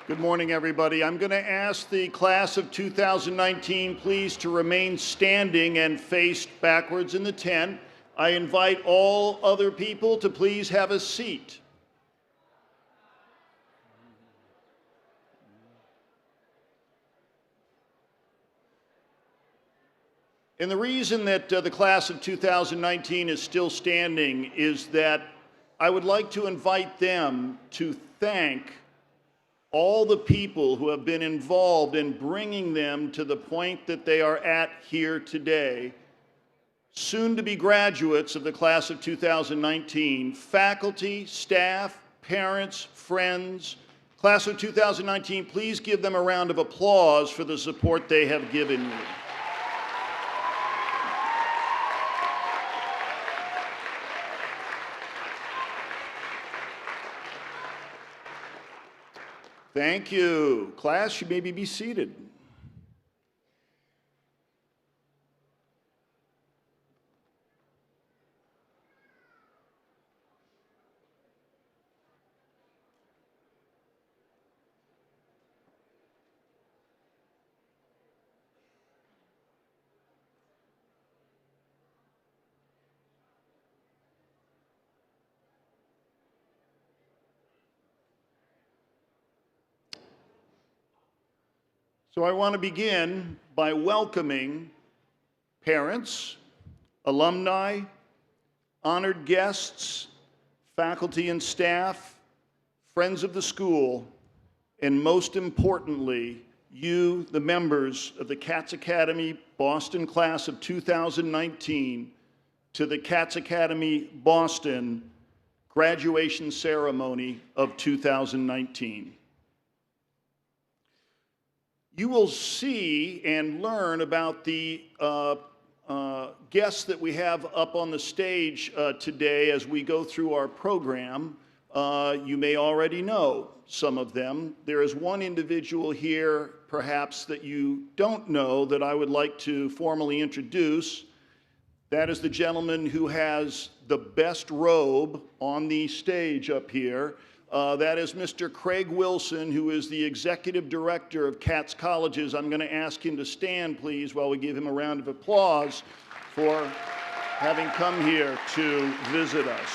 Good morning, everybody. I'm going to ask the class of 2019 please to remain standing and face backwards in the tent. I invite all other people to please have a seat. And the reason that the class of 2019 is still standing is that I would like to invite them to thank all the people who have been involved in bringing them to the point that they are at here today. Soon to be graduates of the class of 2019, faculty, staff, parents, friends. Class of 2019, please give them a round of applause for the support they have given you. Thank you. Class, you may be seated. So I want to begin by welcoming parents, alumni, honored guests, faculty and staff, friends of the school, and most importantly, you, the members of the Cats Academy Boston class of 2019, to the Cats Academy Boston graduation ceremony of 2019. You will see and learn about the guests that we have up on the stage today as we go through our program. You may already know some of them. There is one individual here, perhaps, that you don't know that I would like to formally introduce. That is the gentleman who has the best robe on the stage up here. That is Mr. Craig Wilson, who is the Executive Director of Cats Colleges. I'm going to ask him to stand, please, while we give him a round of applause for having come here to visit us.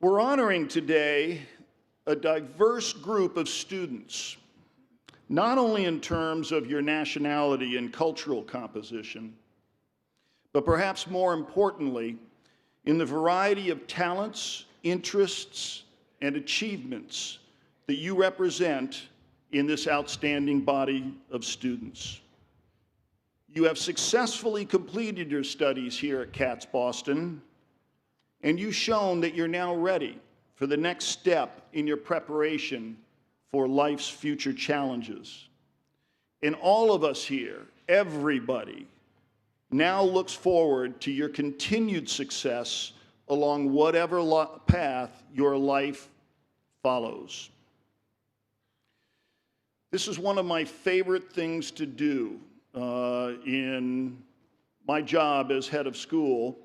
We're honoring today a diverse group of students, not only in terms of your nationality and cultural composition, but perhaps more importantly, in the variety of talents, interests, and achievements that you represent in this outstanding body of students. You have successfully completed your studies here at Cats Boston, and you've shown that you're now ready for the next step in your preparation for life's future challenges. And all of us here, everybody, now looks forward to your continued success along whatever path your life follows. This is one of my favorite things to do in my job as head of school,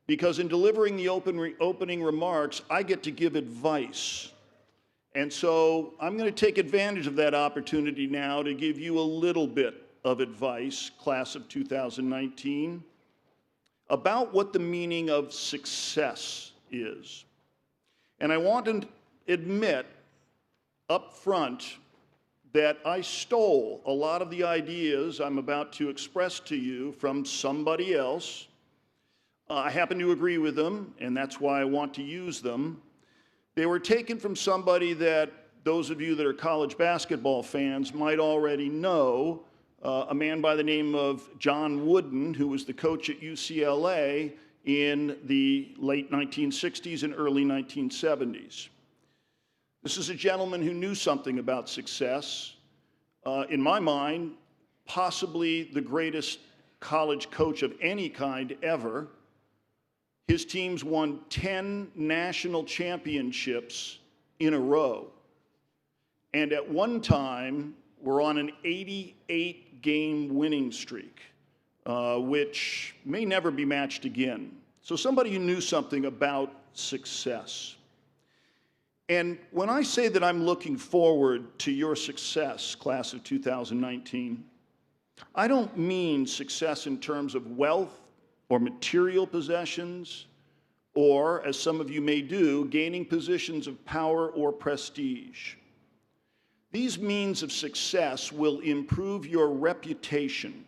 because in delivering the opening remarks, I get to give advice. And so I'm going to take advantage of that opportunity now to give you a little bit of advice, class of 2019, about what the meaning of success is. And I want to admit up front that I stole a lot of the ideas I'm about to express to you from somebody else. I happen to agree with them, and that's why I want to use them. They were taken from somebody that those of you that are college basketball fans might already know, a man by the name of John Wooden, who was the coach at UCLA in the late 1960s and early 1970s. This is a gentleman who knew something about success. In my mind, possibly the greatest college coach of any kind ever. His teams won 10 national championships in a row. And at one time, were on an 88-game winning streak, which may never be matched again. So somebody who knew something about success. And when I say that I'm looking forward to your success, class of 2019, I don't mean success in terms of wealth or material possessions, or, as some of you may do, gaining positions of power or prestige. These means of success will improve your reputation.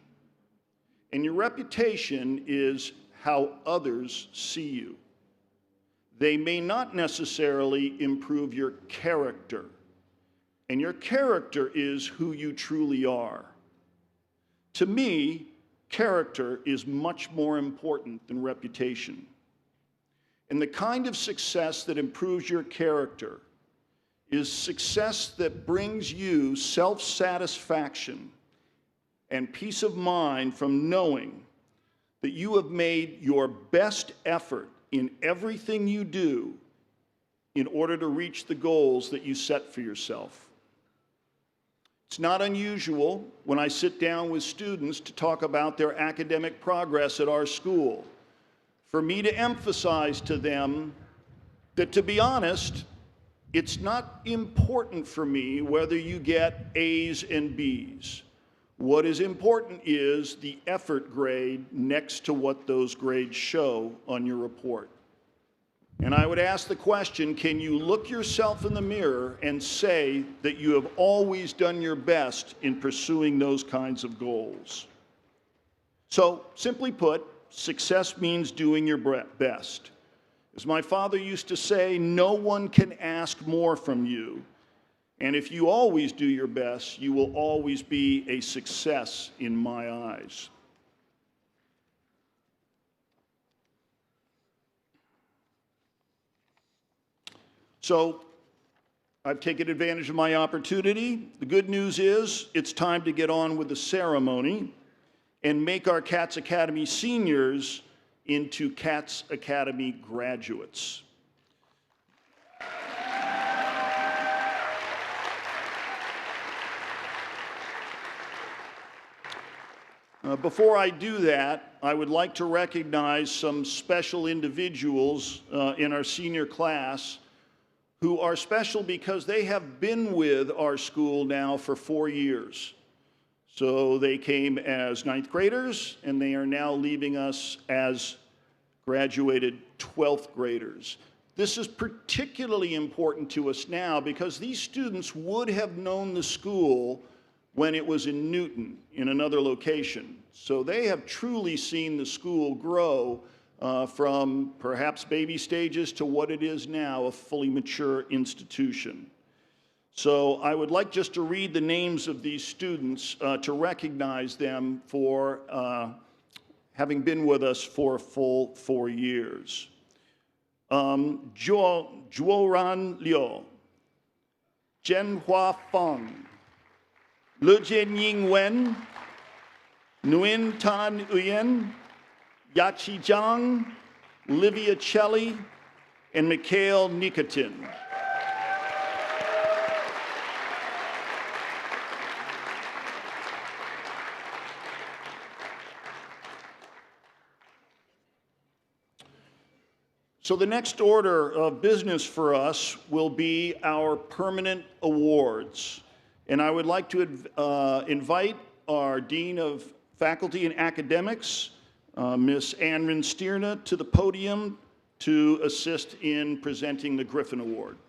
And your reputation is how others see you. They may not necessarily improve your character. And your character is who you truly are. To me, character is much more important than reputation. And the kind of success that improves your character is success that brings you self-satisfaction and peace of mind from knowing that you have made your best effort in everything you do in order to reach the goals that you set for yourself. It's not unusual when I sit down with students to talk about their academic progress at our school for me to emphasize to them that, to be honest, it's not important for me whether you get A's and B's. What is important is the effort grade next to what those grades show on your report. And I would ask the question, can you look yourself in the mirror and say that you have always done your best in pursuing those kinds of goals? So, simply put, success means doing your best. As my father used to say, no one can ask more from you. And if you always do your best, you will always be a success in my eyes. So, I've taken advantage of my opportunity. The good news is it's time to get on with the ceremony and make our Cats Academy seniors into Cats Academy graduates. Before I do that, I would like to recognize some special individuals in our senior class who are special because they have been with our school now for 4 years. So they came as 9th graders, and they are now leaving us as graduated 12th graders. This is particularly important to us now because these students would have known the school when it was in Newton, in another location. So they have truly seen the school grow from perhaps baby stages to what it is now, a fully mature institution. So I would like just to read the names of these students to recognize them for having been with us for a full 4 years. Juoran Liu, Jianhua Feng, Le Jianying Wen, Nguyen Tan Nguyen, Yachi Zhang, Livia Celli, and Mikhail Nikotin. So the next order of business for us will be our permanent awards. And I would like to invite our Dean of Faculty and Academics, Ms. Ann Rinstierna, to the podium to assist in presenting the Griffin Award.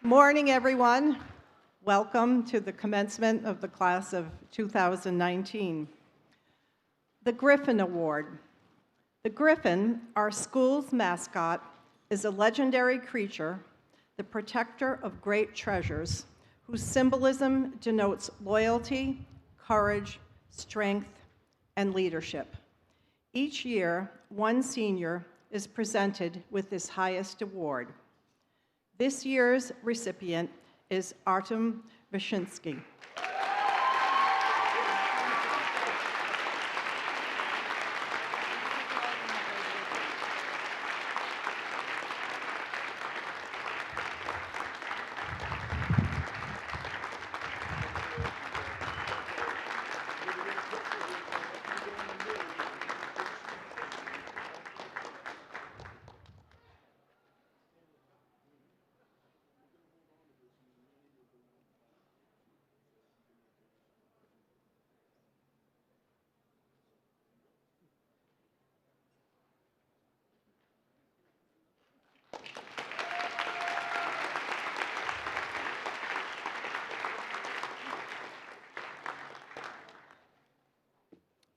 Morning, everyone. Welcome to the commencement of the class of 2019. The Griffin Award. The Griffin, our school's mascot, is a legendary creature, the protector of great treasures, whose symbolism denotes loyalty, courage, strength, and leadership. Each year, one senior is presented with this highest award. This year's recipient is Artem Vyshinsky.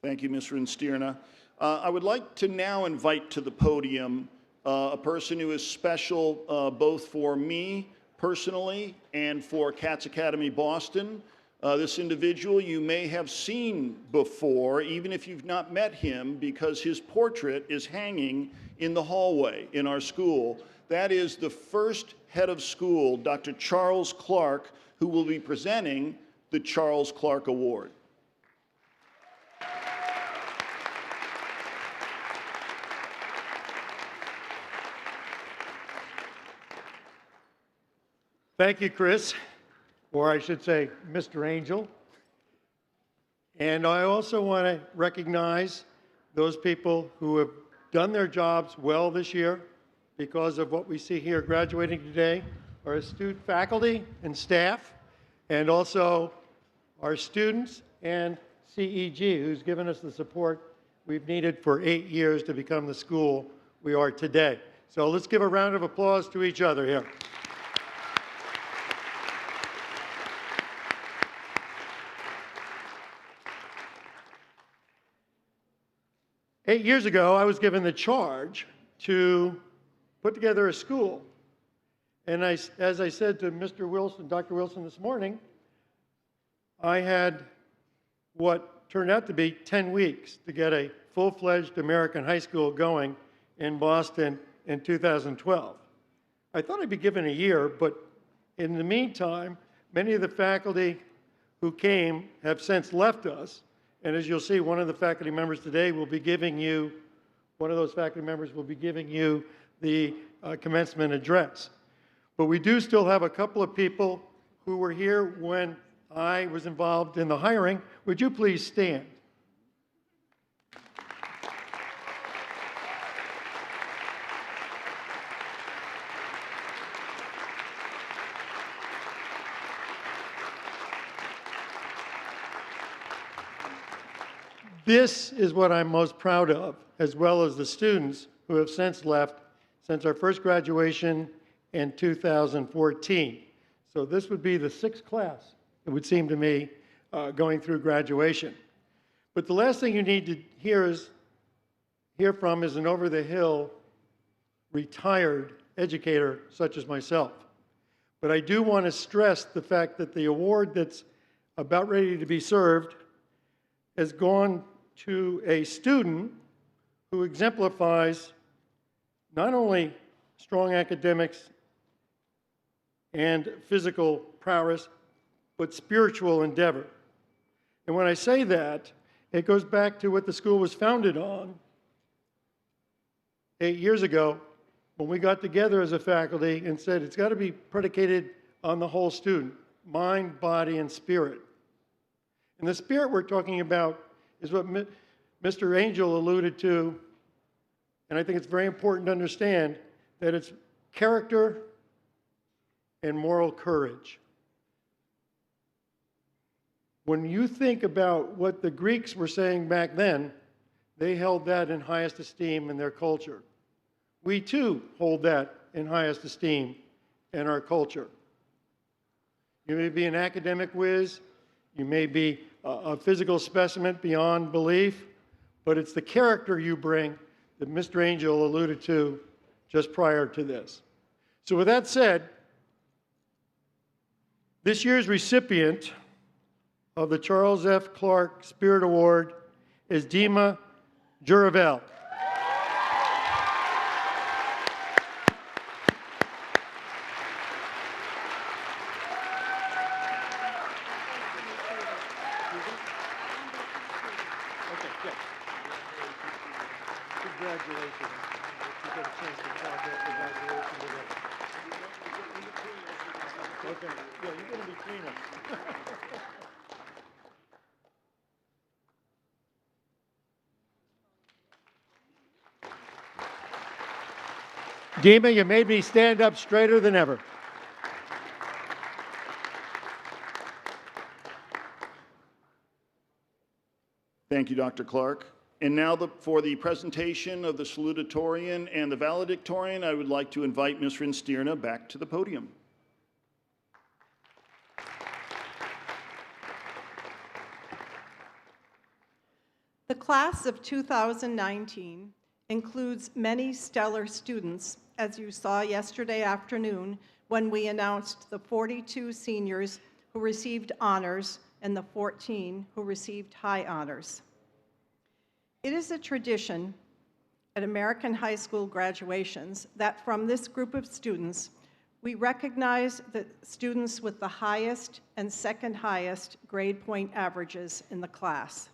Thank you, Ms. Rinstierna. I would like to now invite to the podium a person who is special both for me personally and for Cats Academy Boston. This individual you may have seen before, even if you've not met him, because his portrait is hanging in the hallway in our school. That is the first head of school, Dr. Charles Clark, who will be presenting the Charles Clark Award. Thank you, Chris, or I should say, Mr. Angel. And I also want to recognize those people who have done their jobs well this year because of what we see here graduating today, our astute faculty and staff, and also our students and CEG, who's given us the support we've needed for 8 years to become the school we are today. So let's give a round of applause to each other here. Eight years ago, I was given the charge to put together a school. And as I said to Mr. Wilson, Dr. Wilson this morning, I had what turned out to be 10 weeks to get a full-fledged American high school going in Boston in 2012. I thought I'd be given a year, but in the meantime, many of the faculty who came have since left us. And as you'll see, one of the faculty members today will be giving you, one of those faculty members will be giving you the commencement address. But we do still have a couple of people who were here when I was involved in the hiring. Would you please stand? This is what I'm most proud of, as well as the students who have since left since our first graduation in 2014. So this would be the 6th class, it would seem to me, going through graduation. But the last thing you need to hear from is an over-the-hill retired educator such as myself. But I do want to stress the fact that the award that's about ready to be served has gone to a student who exemplifies not only strong academics and physical prowess, but spiritual endeavor. And when I say that, it goes back to what the school was founded on 8 years ago when we got together as a faculty and said it's got to be predicated on the whole student, mind, body, and spirit. And the spirit we're talking about is what Mr. Angel alluded to, and I think it's very important to understand that it's character and moral courage. When you think about what the Greeks were saying back then, they held that in highest esteem in their culture. We too hold that in highest esteem in our culture. You may be an academic whiz, you may be a physical specimen beyond belief, but it's the character you bring that Mr. Angel alluded to just prior to this. So with that said, this year's recipient of the Charles F. Clark Spirit Award is Dima Juravel. Congratulations. You get a chance to celebrate the graduation today. Okay, yeah, you're going to be between us. Dima, you made me stand up straighter than ever. Thank you, Dr. Clark. And now for the presentation of the salutatorian and the valedictorian, I would like to invite Ms. Rinstierna back to the podium. The class of 2019 includes many stellar students, as you saw yesterday afternoon when we announced the 42 seniors who received honors and the 14 who received high honors. It is a tradition at American high school graduations that from this group of students, we recognize the students with the highest and second highest grade point averages in the class.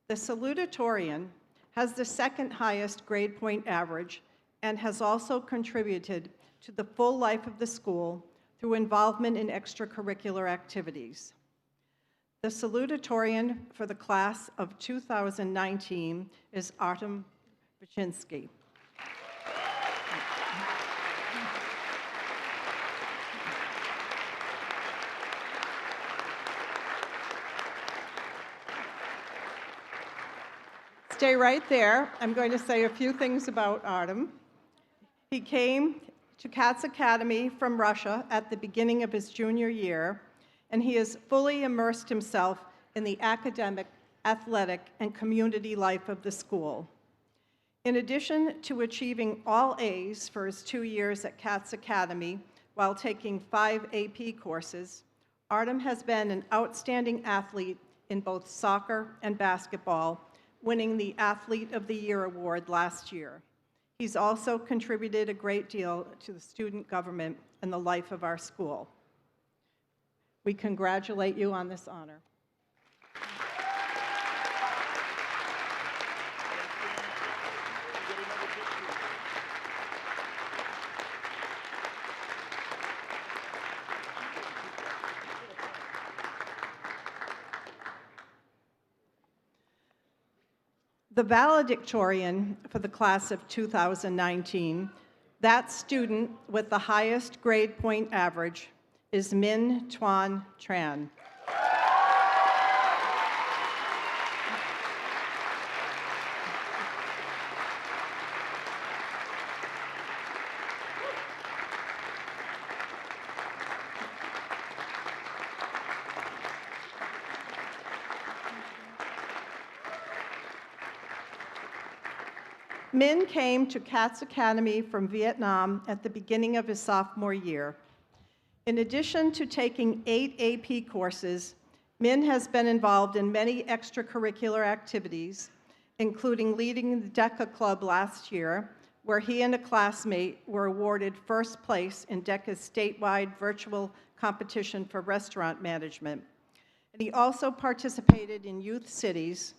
The salutatorian has the second highest grade point average and has also contributed to the full life of the school through involvement in extracurricular activities. The salutatorian for the class of 2019 is Artem Baczynski. Stay right there. I'm going to say a few things about Artem. He came to Katz Academy from Russia at the beginning of his junior year, and he has fully immersed himself in the academic, athletic, and community life of the school. In addition to achieving all A's for his 2 years at Katz Academy while taking 5 AP courses, Artem has been an outstanding athlete in both soccer and basketball, winning the Athlete of the Year award last year. He's also contributed a great deal to the student government and the life of our school. We congratulate you on this honor. The valedictorian for the class of 2019, that student with the highest grade point average, is Min Tuan Tran. Min came to Katz Academy from Vietnam at the beginning of his sophomore year. In addition to taking 8 AP courses, Min has been involved in many extracurricular activities, including leading the DECA Club last year, where he and a classmate were awarded first place in DECA's statewide virtual competition for restaurant management. And he also participated in Youth Cities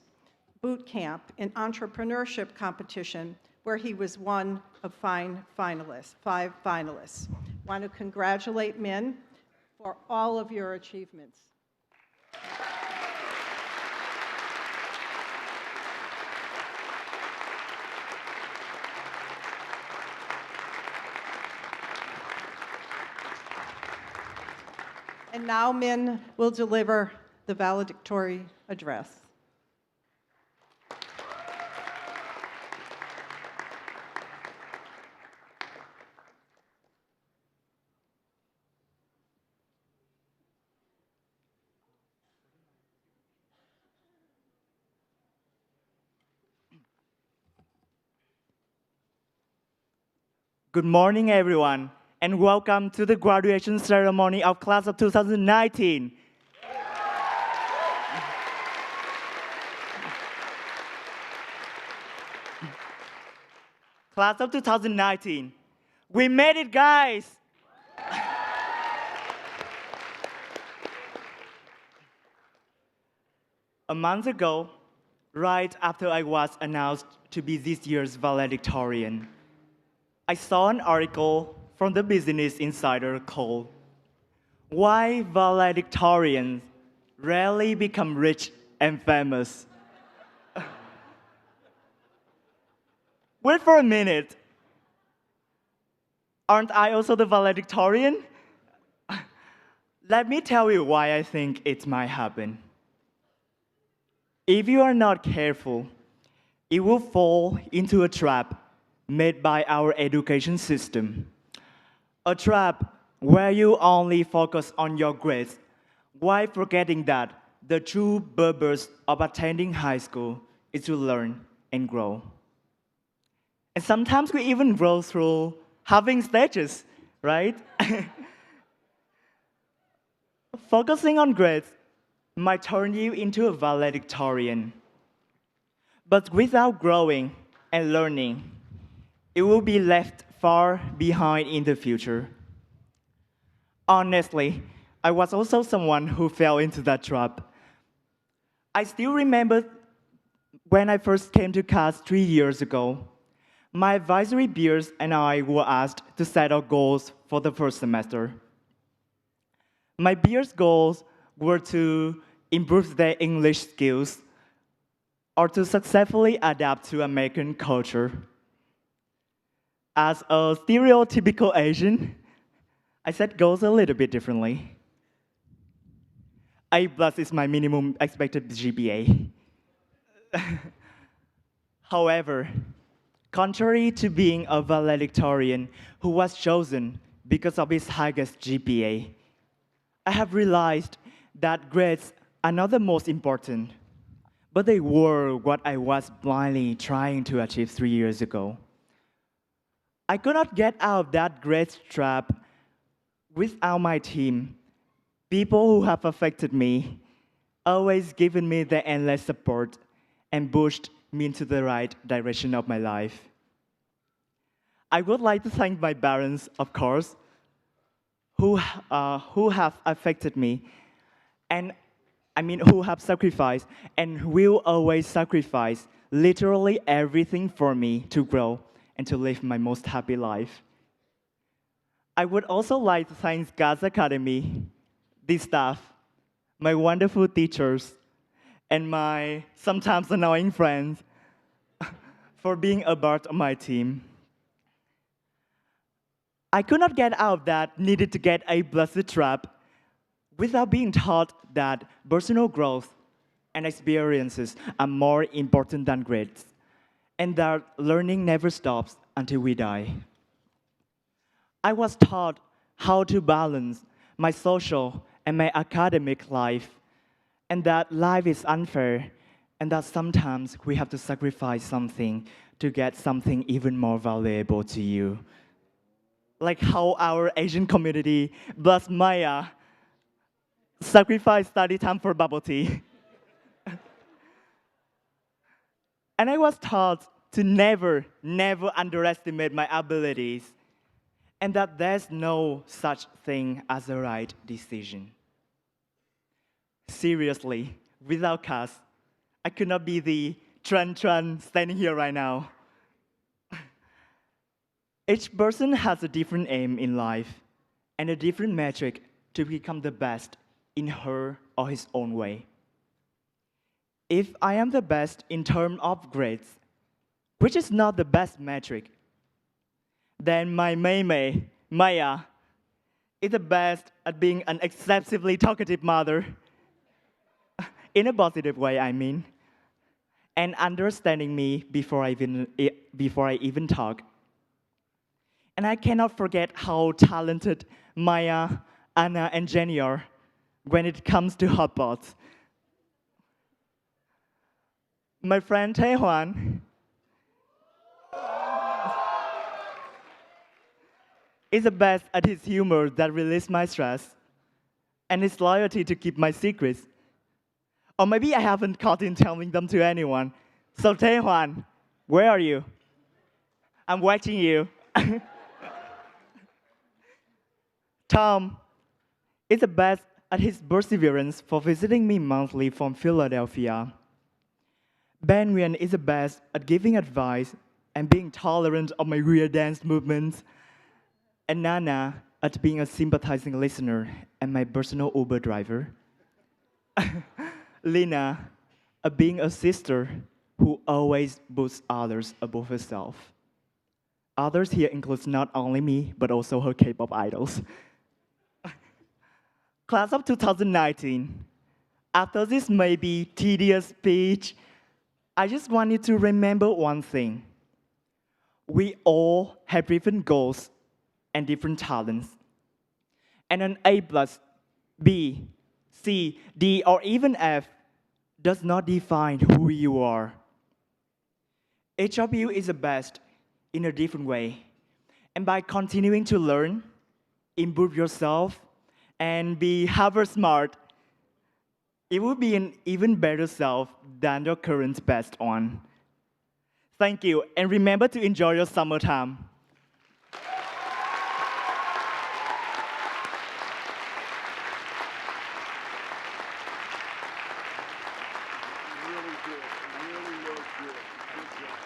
boot camp and entrepreneurship competition, where he was one of 5 finalists. Want to congratulate Min for all of your achievements. And now Min will deliver the valedictory address. Good morning, everyone, and welcome to the graduation ceremony of class of 2019. Class of 2019, we made it, guys! A month ago, right after I was announced to be this year's valedictorian, I saw an article from the Business Insider called "Why Valedictorians Rarely Become Rich and Famous." Wait for a minute. Aren't I also the valedictorian? Let me tell you why I think it might happen. If you are not careful, it will fall into a trap made by our education system. A trap where you only focus on your grades while forgetting that the true purpose of attending high school is to learn and grow. And sometimes we even grow through having stages, right? Focusing on grades might turn you into a valedictorian. But without growing and learning, it will be left far behind in the future. Honestly, I was also someone who fell into that trap. I still remember when I first came to CAS 3 years ago. My advisory peers and I were asked to set our goals for the first semester. My peers' goals were to improve their English skills or to successfully adapt to American culture. As a stereotypical Asian, I set goals a little bit differently. A plus is my minimum expected GPA. However, contrary to being a valedictorian who was chosen because of his highest GPA, I have realized that grades are not the most important, but they were what I was blindly trying to achieve 3 years ago. I could not get out of that grades trap without my team, people who have affected me, always given me their endless support and pushed me into the right direction of my life. I would like to thank my parents, of course, who have affected me, and who have sacrificed and will always sacrifice literally everything for me to grow and to live my most happy life. I would also like to thank CAS Academy, the staff, my wonderful teachers, and my sometimes annoying friends for being a part of my team. I could not get out of that needed to get a blessed trap without being taught that personal growth and experiences are more important than grades, and that learning never stops until we die. I was taught how to balance my social and my academic life, and that life is unfair, and that sometimes we have to sacrifice something to get something even more valuable to you. Like how our Asian community, plus Maya, sacrificed study time for bubble tea. And I was taught to never underestimate my abilities, and that there's no such thing as a right decision. Seriously, without CAS, I could not be the Tran standing here right now. Each person has a different aim in life and a different metric to become the best in her or his own way. If I am the best in terms of grades, which is not the best metric, then my Mei, Maya, is the best at being an excessively talkative mother, in a positive way, I mean, and understanding me before I even talk. And I cannot forget how talented Maya, Anna, and Jenny are when it comes to hotpots. My friend Taehwan is the best at his humor that releases my stress, and his loyalty to keep my secrets. Or maybe I haven't caught him telling them to anyone. So Taehwan, where are you? I'm watching you. Tom is the best at his perseverance for visiting me monthly from Philadelphia. Ben Nguyen is the best at giving advice and being tolerant of my weird dance movements. And Nana at being a sympathizing listener and my personal Uber driver. Lina at being a sister who always puts others above herself. Others here includes not only me, but also her K-pop idols. Class of 2019, after this maybe tedious speech, I just want you to remember one thing. We all have different goals and different talents. And an A+, B, C, D, or even F does not define who you are. Each of you is the best in a different way. And by continuing to learn, improve yourself, and be Harvard smart, it will be an even better self than your current best on. Thank you, and remember to enjoy your summertime. Really good. Really was good. Good job.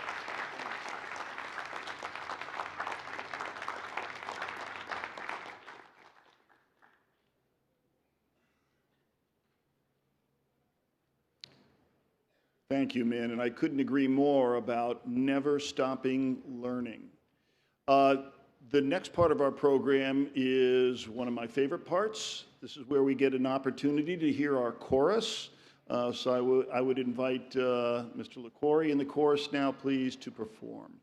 Thank you, Min, and I couldn't agree more about never stopping learning. The next part of our program is one of my favorite parts. This is where we get an opportunity to hear our chorus. So I would invite Mr. LaCory and the chorus now, please, to perform.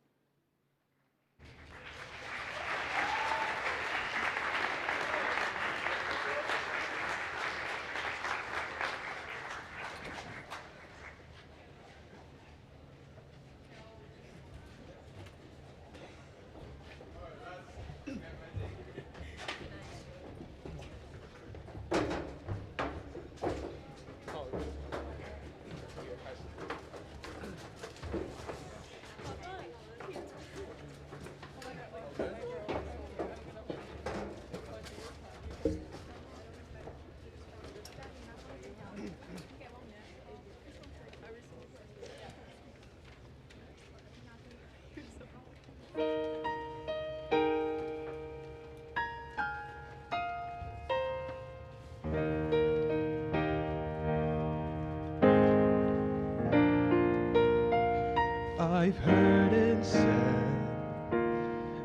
I've heard it said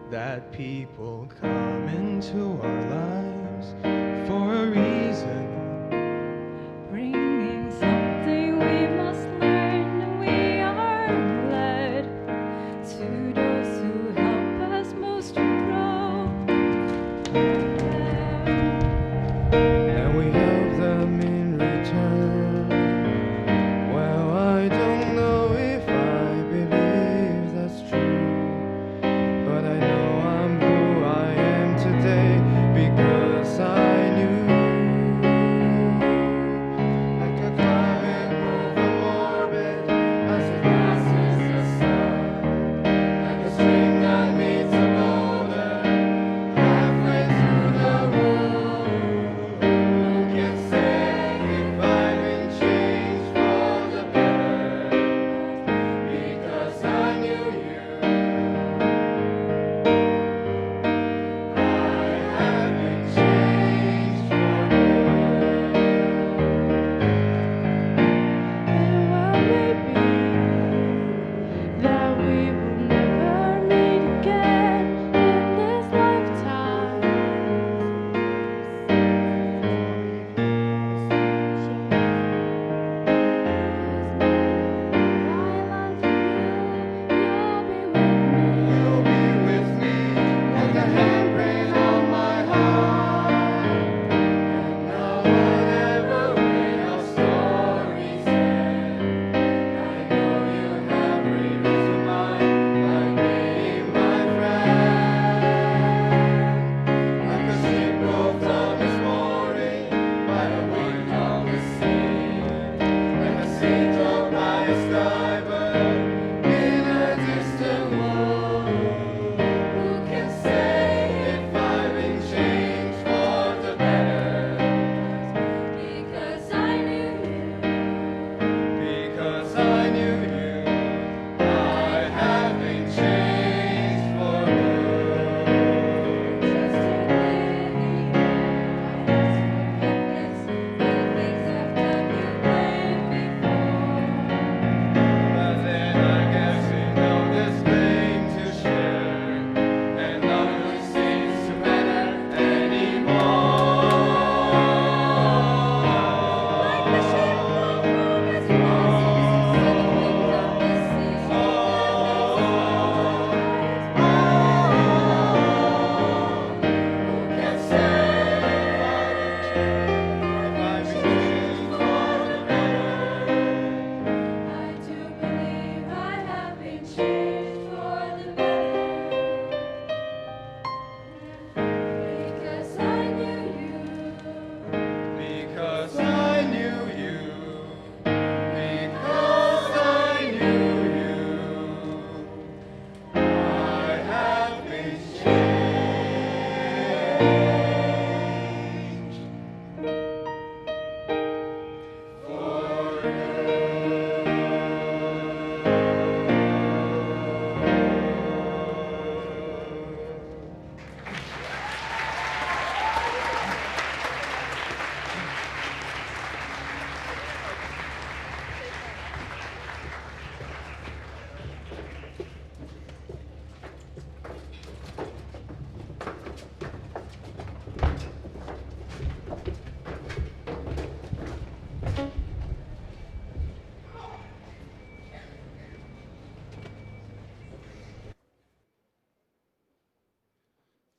that people come into our lives for a reason. Bringing something we must learn, and we are led to those who help us most to grow. And we help them in return. Well, I don't know if I believe that's true, but I know I'm who I am today because I knew. Like a climate moving orbit as it passes the sun, like a stream that meets a boulder halfway through the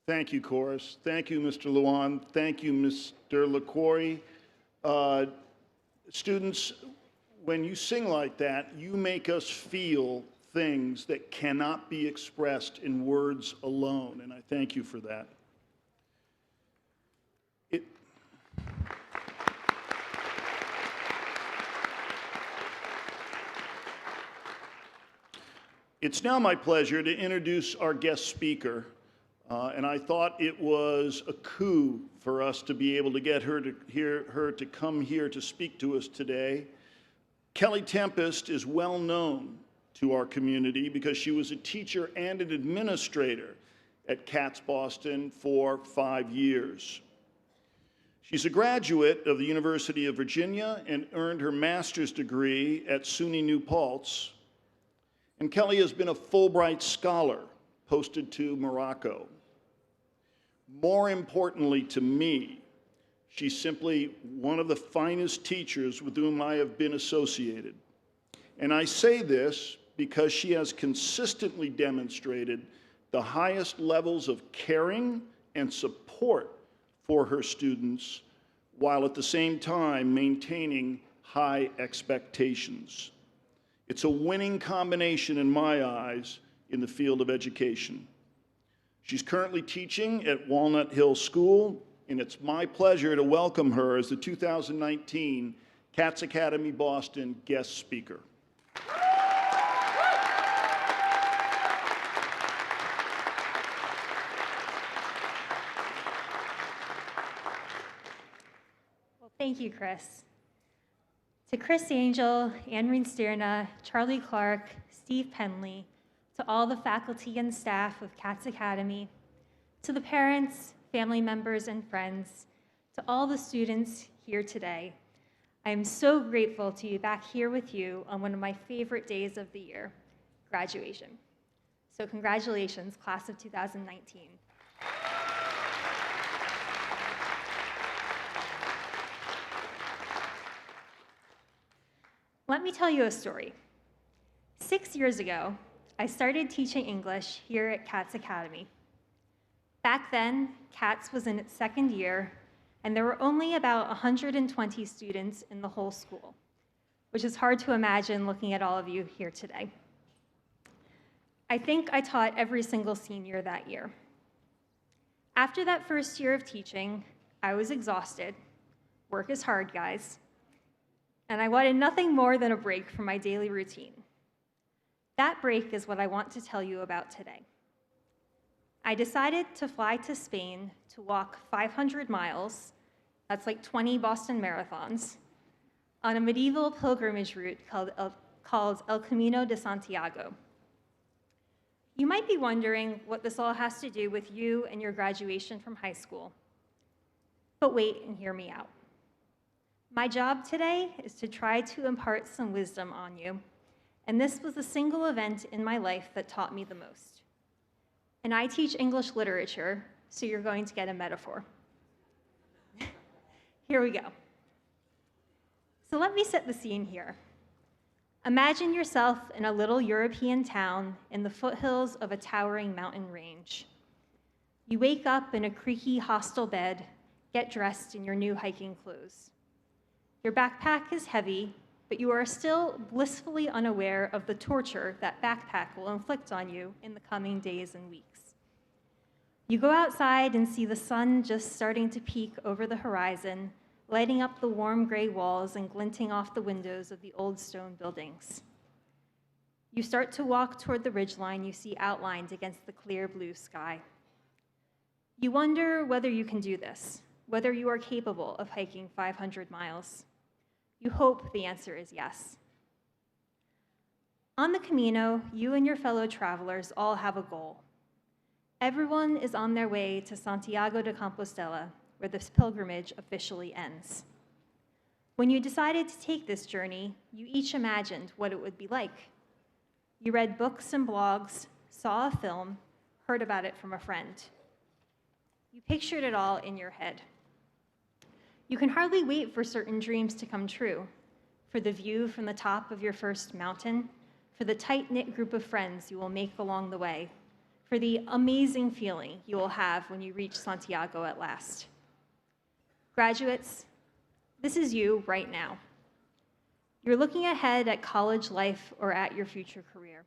Thank you, Chorus. Thank you, Mr. Luan. Thank you, Mr. LaQuarrie. Students, when you sing like that, you make us feel things that cannot be expressed in words alone, and I thank you for that. It's now my pleasure to introduce our guest speaker, and I thought it was a coup for us to be able to get her to come here to speak to us today. Kelly Tempest is well known to our community because she was a teacher and an administrator at Katz Boston for 5 years. She's a graduate of the University of Virginia and earned her master's degree at SUNY New Paltz. And Kelly has been a Fulbright Scholar posted to Morocco. More importantly to me, she's simply one of the finest teachers with whom I have been associated. And I say this because she has consistently demonstrated the highest levels of caring and support for her students, while at the same time maintaining high expectations. It's a winning combination in my eyes in the field of education. She's currently teaching at Walnut Hill School, and it's my pleasure to welcome her as the 2019 Katz Academy Boston guest speaker. Well, thank you, Chris. To Chris Angel, Anne Rinsterna, Charlie Clark, Steve Penley, to all the faculty and staff of Katz Academy, to the parents, family members, and friends, to all the students here today, I am so grateful to be back here with you on one of my favorite days of the year, graduation. So congratulations, class of 2019. Let me tell you a story. 6 years ago, I started teaching English here at Katz Academy. Back then, Katz was in its second year, and there were only about 120 students in the whole school, which is hard to imagine looking at all of you here today. I think I taught every single senior that year. After that first year of teaching, I was exhausted. Work is hard, guys. And I wanted nothing more than a break from my daily routine. That break is what I want to tell you about today. I decided to fly to Spain to walk 500 miles, that's like 20 Boston marathons, on a medieval pilgrimage route called El Camino de Santiago. You might be wondering what this all has to do with you and your graduation from high school. But wait and hear me out. My job today is to try to impart some wisdom on you, and this was the single event in my life that taught me the most. And I teach English literature, so you're going to get a metaphor. Here we go. So let me set the scene here. Imagine yourself in a little European town in the foothills of a towering mountain range. You wake up in a creaky hostel bed, get dressed in your new hiking clothes. Your backpack is heavy, but you are still blissfully unaware of the torture that backpack will inflict on you in the coming days and weeks. You go outside and see the sun just starting to peek over the horizon, lighting up the warm gray walls and glinting off the windows of the old stone buildings. You start to walk toward the ridgeline you see outlined against the clear blue sky. You wonder whether you can do this, whether you are capable of hiking 500 miles. You hope the answer is yes. On the Camino, you and your fellow travelers all have a goal. Everyone is on their way to Santiago de Compostela, where this pilgrimage officially ends. When you decided to take this journey, you each imagined what it would be like. You read books and blogs, saw a film, heard about it from a friend. You pictured it all in your head. You can hardly wait for certain dreams to come true, for the view from the top of your first mountain, for the tight-knit group of friends you will make along the way, for the amazing feeling you will have when you reach Santiago at last. Graduates, this is you right now. You're looking ahead at college life or at your future career.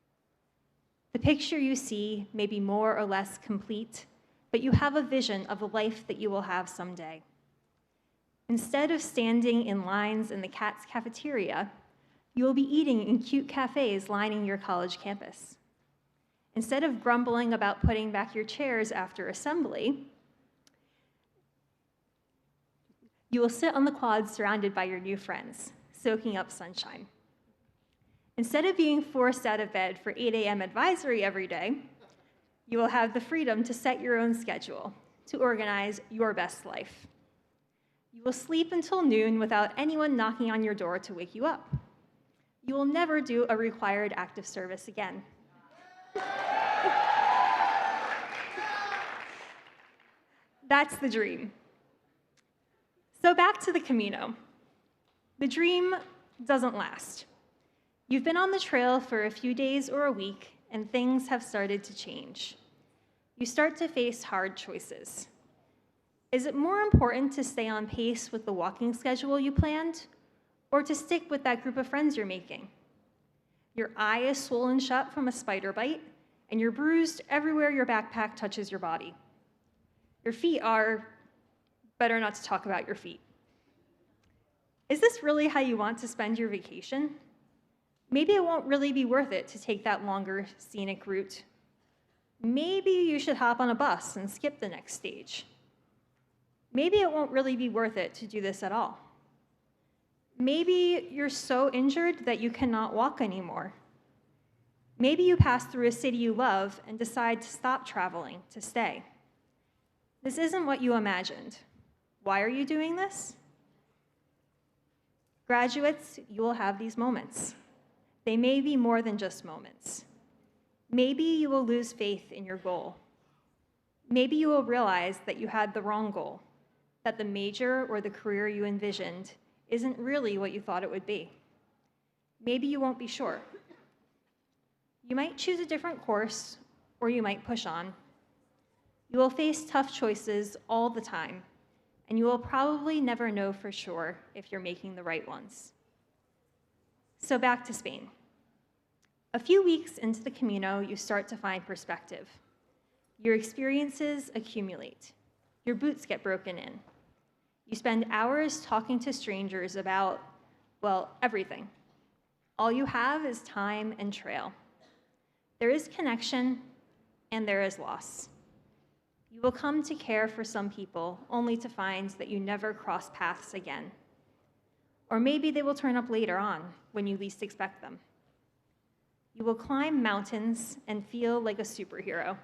The picture you see may be more or less complete, but you have a vision of a life that you will have someday. Instead of standing in lines in the Katz cafeteria, you will be eating in cute cafes lining your college campus. Instead of grumbling about putting back your chairs after assembly, you will sit on the quad surrounded by your new friends, soaking up sunshine. Instead of being forced out of bed for 8 a.m. advisory every day, you will have the freedom to set your own schedule, to organize your best life. You will sleep until noon without anyone knocking on your door to wake you up. You will never do a required active service again. That's the dream. So back to the Camino. The dream doesn't last. You've been on the trail for a few days or a week, and things have started to change. You start to face hard choices. Is it more important to stay on pace with the walking schedule you planned, or to stick with that group of friends you're making? Your eye is swollen shut from a spider bite, and you're bruised everywhere your backpack touches your body. Your feet are, better not to talk about your feet. Is this really how you want to spend your vacation? Maybe it won't really be worth it to take that longer scenic route. Maybe you should hop on a bus and skip the next stage. Maybe it won't really be worth it to do this at all. Maybe you're so injured that you cannot walk anymore. Maybe you pass through a city you love and decide to stop traveling, to stay. This isn't what you imagined. Why are you doing this? Graduates, you will have these moments. They may be more than just moments. Maybe you will lose faith in your goal. Maybe you will realize that you had the wrong goal, that the major or the career you envisioned isn't really what you thought it would be. Maybe you won't be sure. You might choose a different course, or you might push on. You will face tough choices all the time, and you will probably never know for sure if you're making the right ones. So back to Spain. A few weeks into the Camino, you start to find perspective. Your experiences accumulate. Your boots get broken in. You spend hours talking to strangers about, well, everything. All you have is time and trail. There is connection, and there is loss. You will come to care for some people only to find that you never cross paths again. Or maybe they will turn up later on when you least expect them. You will climb mountains and feel like a superhero.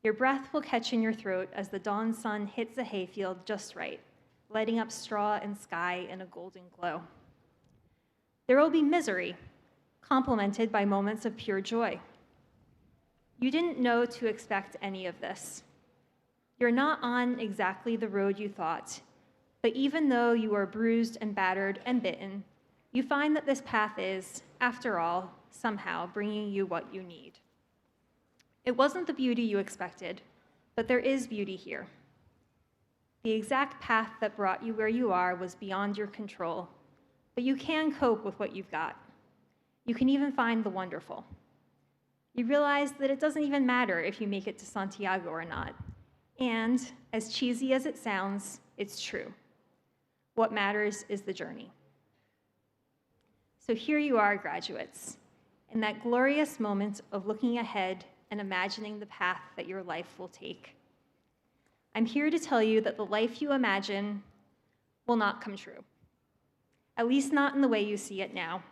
Your breath will catch in your throat as the dawn sun hits a hayfield just right, lighting up straw and sky in a golden glow. There will be misery, complemented by moments of pure joy. You didn't know to expect any of this. You're not on exactly the road you thought, but even though you are bruised and battered and bitten, you find that this path is, after all, somehow bringing you what you need. It wasn't the beauty you expected, but there is beauty here. The exact path that brought you where you are was beyond your control, but you can cope with what you've got. You can even find the wonderful. You realize that it doesn't even matter if you make it to Santiago or not. And, as cheesy as it sounds, it's true. What matters is the journey. So here you are, graduates, in that glorious moment of looking ahead and imagining the path that your life will take. I'm here to tell you that the life you imagine will not come true, at least not in the way you see it now.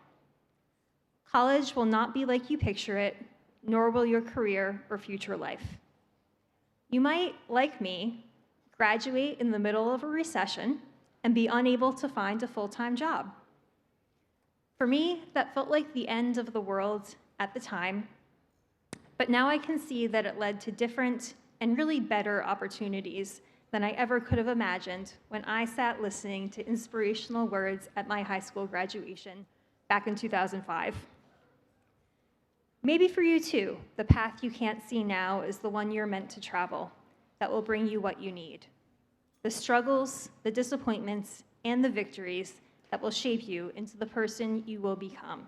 College will not be like you picture it, nor will your career or future life. You might, like me, graduate in the middle of a recession and be unable to find a full-time job. For me, that felt like the end of the world at the time, but now I can see that it led to different and really better opportunities than I ever could have imagined when I sat listening to inspirational words at my high school graduation back in 2005. Maybe for you too, the path you can't see now is the one you're meant to travel that will bring you what you need. The struggles, the disappointments, and the victories that will shape you into the person you will become.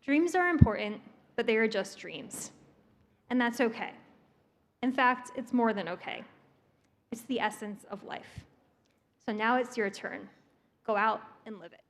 Dreams are important, but they are just dreams. And that's okay. In fact, it's more than okay. It's the essence of life. So now it's your turn. Go out and live it.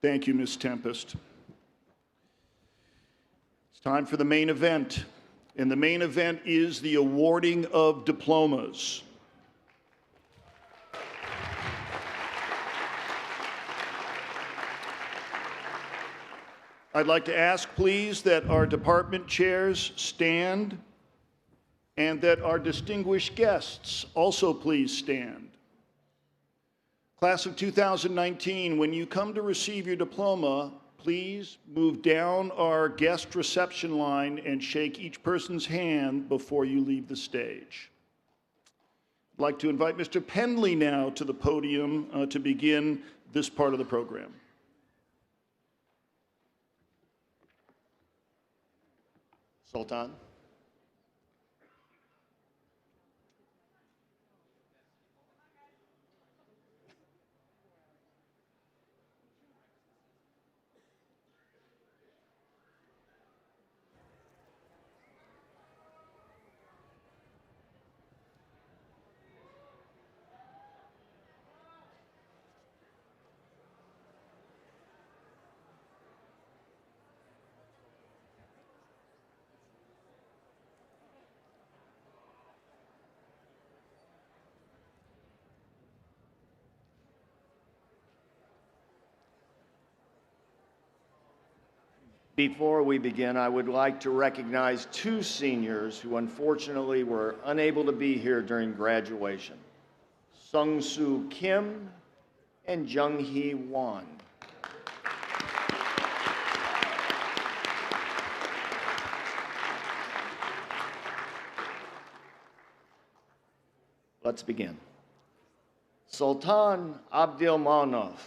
Thank you, Ms. Tempest. It's time for the main event, and the main event is the awarding of diplomas. I'd like to ask, please, that our department chairs stand and that our distinguished guests also please stand. Class of 2019, when you come to receive your diploma, please move down our guest reception line and shake each person's hand before you leave the stage. I'd like to invite Mr. Pendley now to the podium to begin this part of the program. Sultan. Before we begin, I would like to recognize two seniors who unfortunately were unable to be here during graduation, Sung Soo Kim and Jung Hee Won. Let's begin. Sultan Abdilmanaf.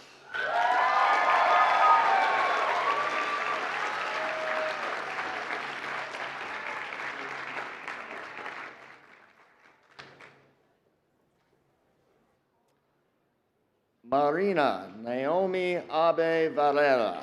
Marina Naomi Abe Varela.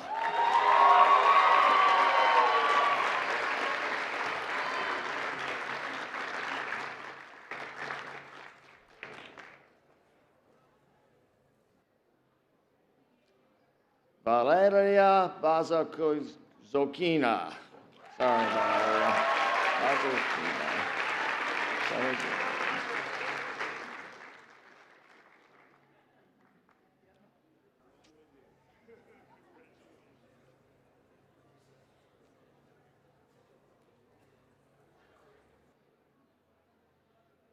Valeria Bazakuzokina. Sorry, Valeria. Bazakina. Sorry.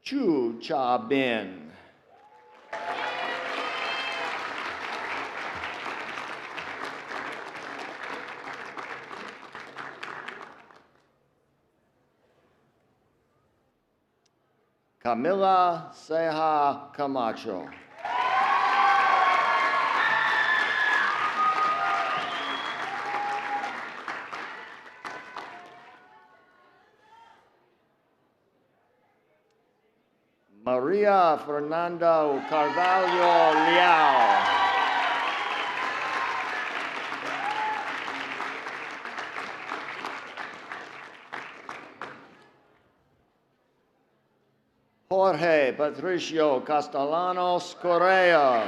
Chu Cha Bin. Camila Ceja Camacho. Maria Fernanda Carvalho Liao. Jorge Patricio Castellanos Correa.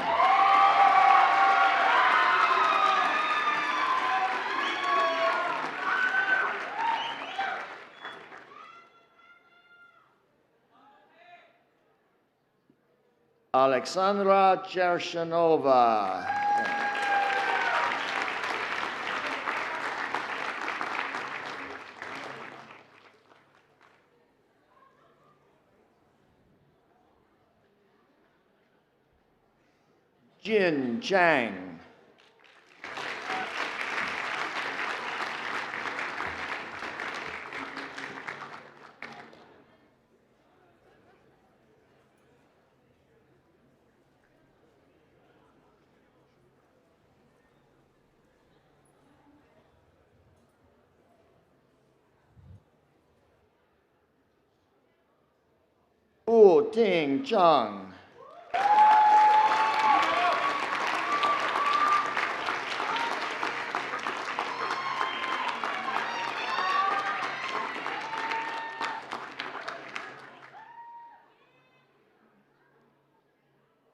Alexandra Chershanova. Jin Chang. Wu Ting Chang.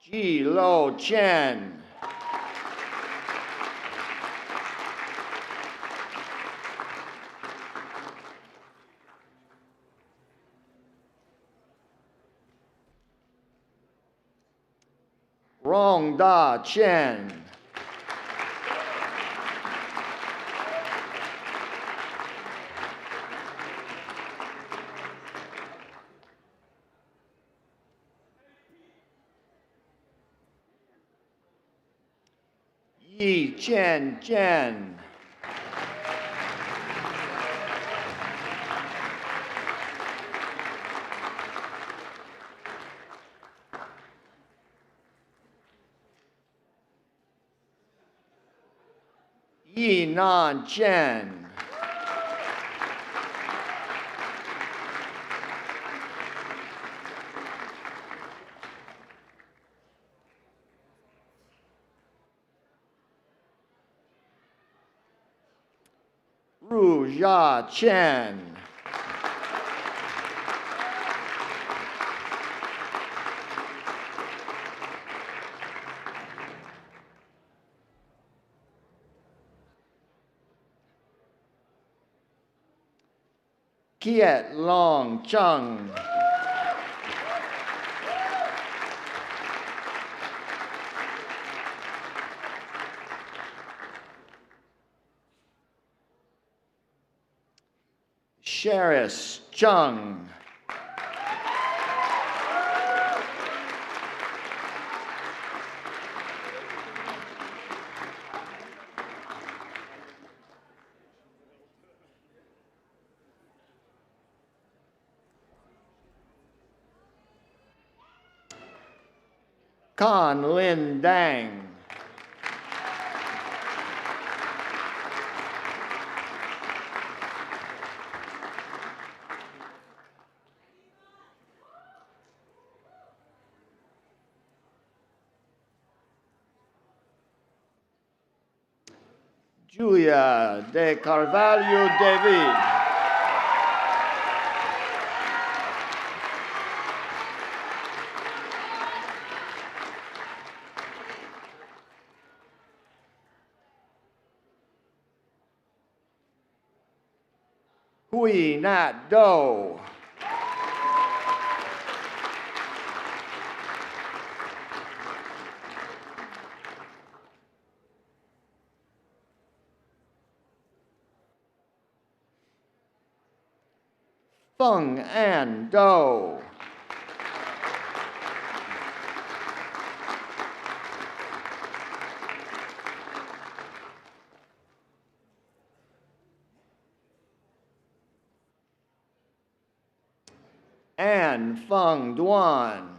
Ji Lo Chen. Rong Da Chen. Yi Chen Chen. Yi Nan Chen. Ru Ya Chen. Kiet Long Chung. Sheris Chung. Kan Lin Dang. Julia de Carvalho David. Hui Nat Do. Feng An Do. An Feng Duan.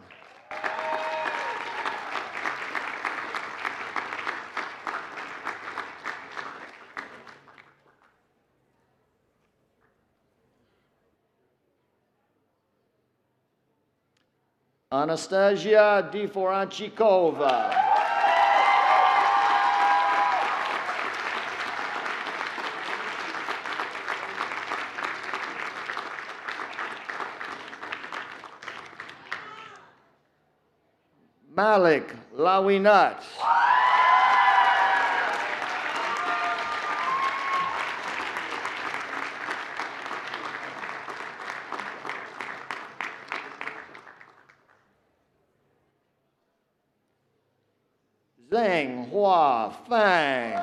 Anastasia Diforanchikova. Malik Lawinat. Zhang Hua Fang.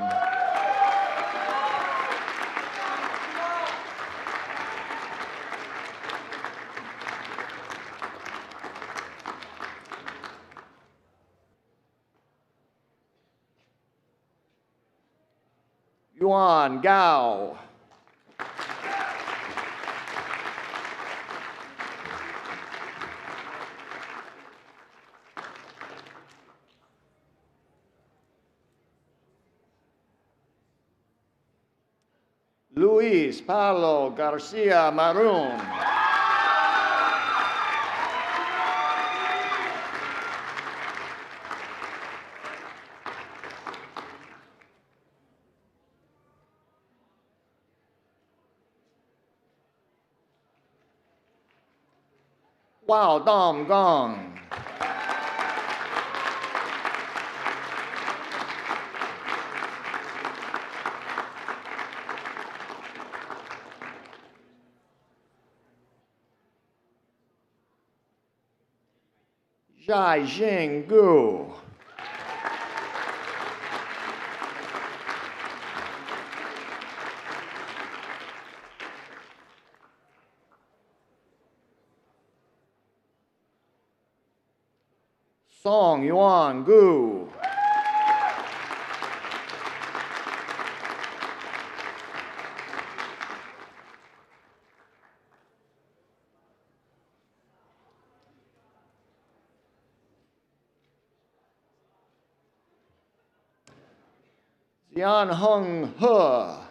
Yuan Gao. Luis Paulo Garcia Maroon. Wow Dong Gong. Zhai Jing Gu. Song Yuan Gu. Xian Heng He.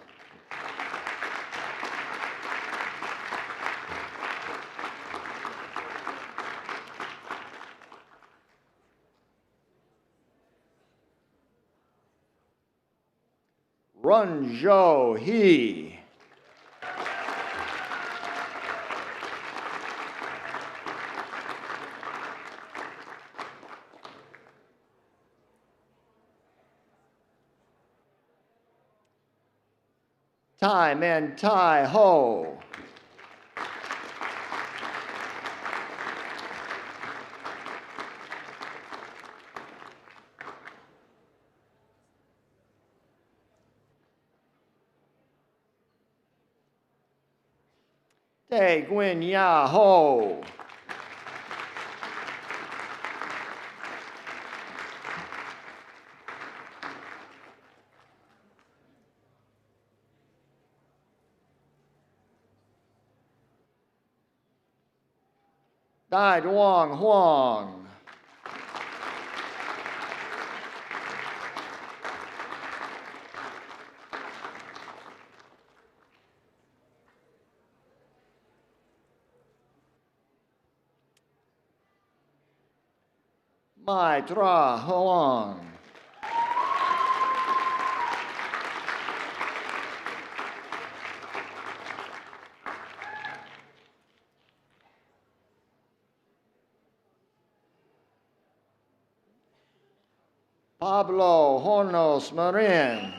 Run Zhou He. Tai Men Tai Ho. Tay Guin Ya Ho. Dai Duong Huang. Mai Tra Huang. Pablo Hornos Marin.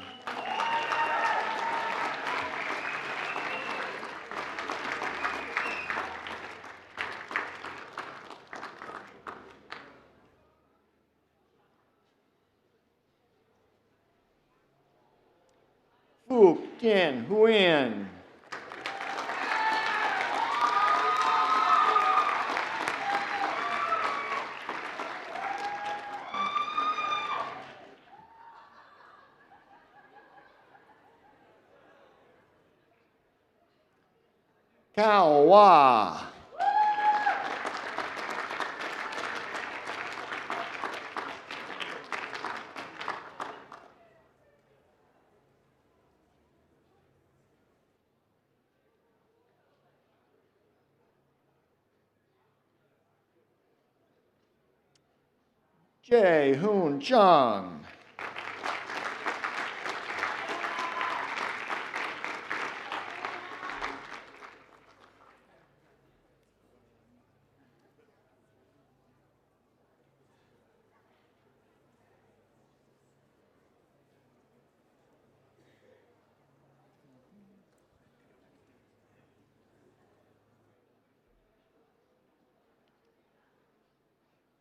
Fu Tian Huyen. Cao Hua. Jae Hoon Chung.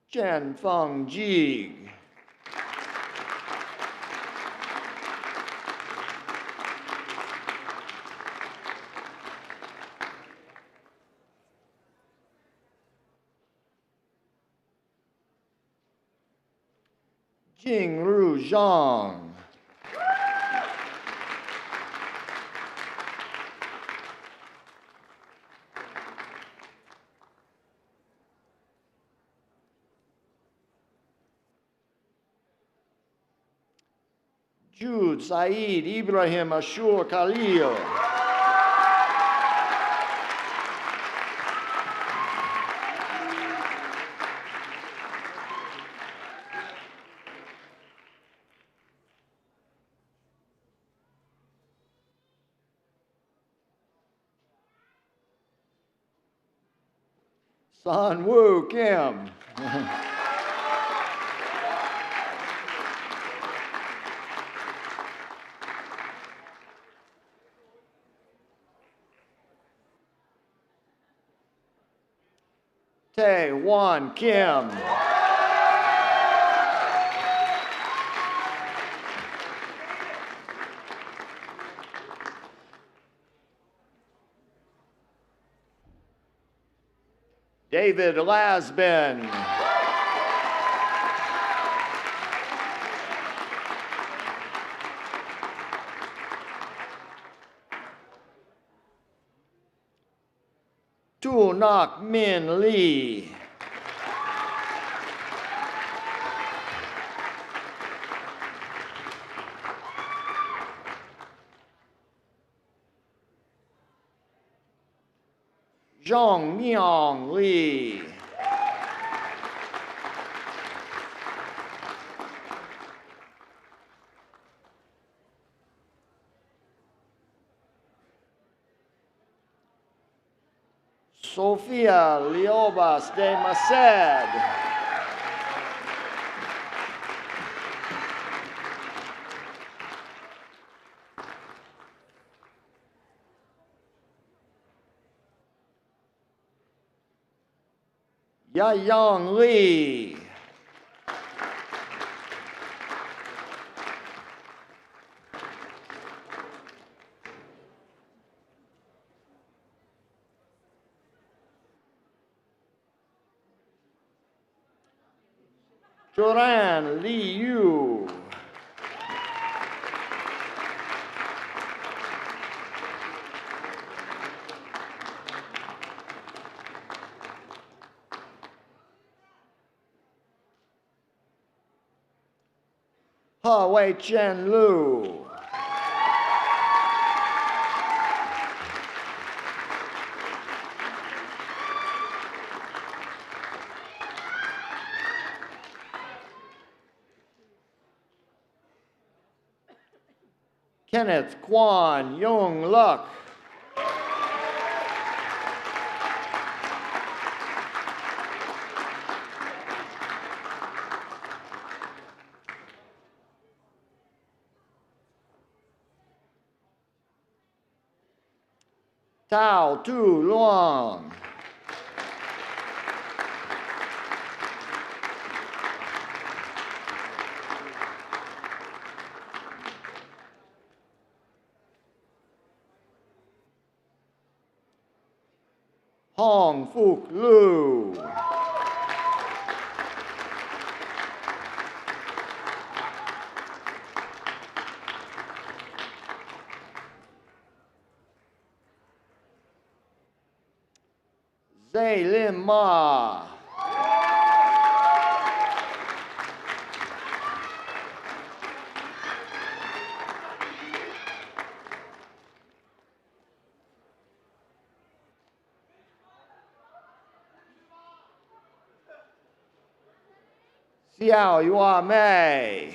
Chen Feng Ji. Qingru Zhang. Jude Saeed Ibrahim Ashur Khalil. Sun Woo Kim. Tae Won Kim. David Lasbin. Tu Nak Min Lee. Zhong Myong Lee. Sofia Liobas de Maced. Yayang Lee. Joran Li Yu. He Wei Chen Lu. Kenneth Kwan Young Luk. Tao Tu Luang. Hong Fuk Lu. Zay Lim Ma. Xiao Yua Mei.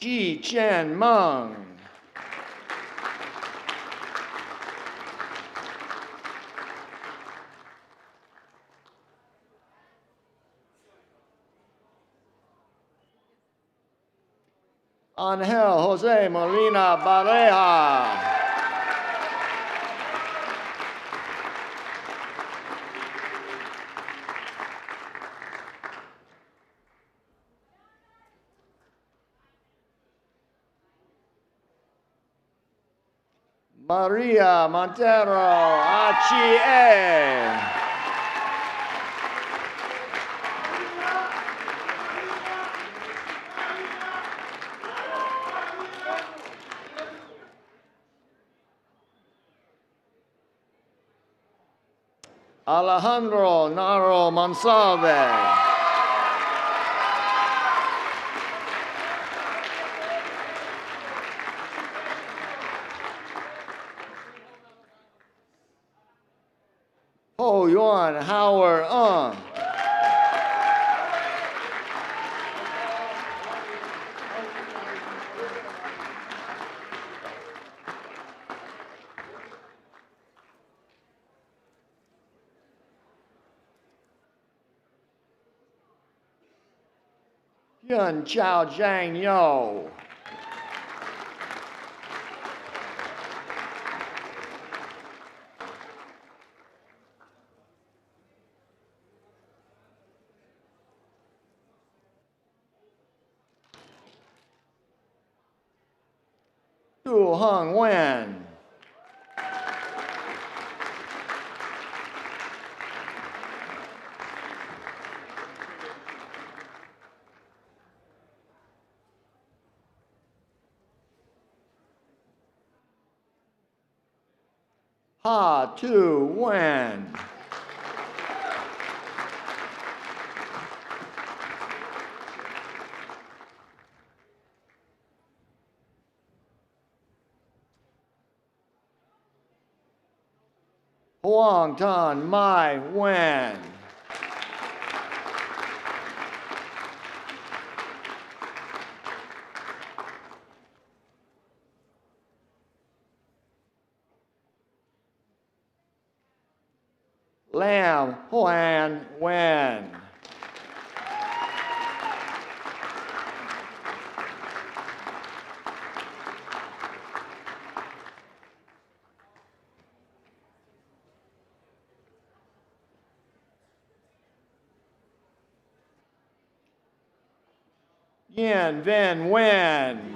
Ji Chen Meng. Angel Jose Molina Bareja. Maria Montero, Achie. Alejandro Naro Monsalve. Ho Yuan Howard Ung. Yun Chao Zhang Yo. Du Heng Wen. Ha Tu Wen. Huang Tan Mai Wen. Lam Huan Wen. Yin Ven Wen.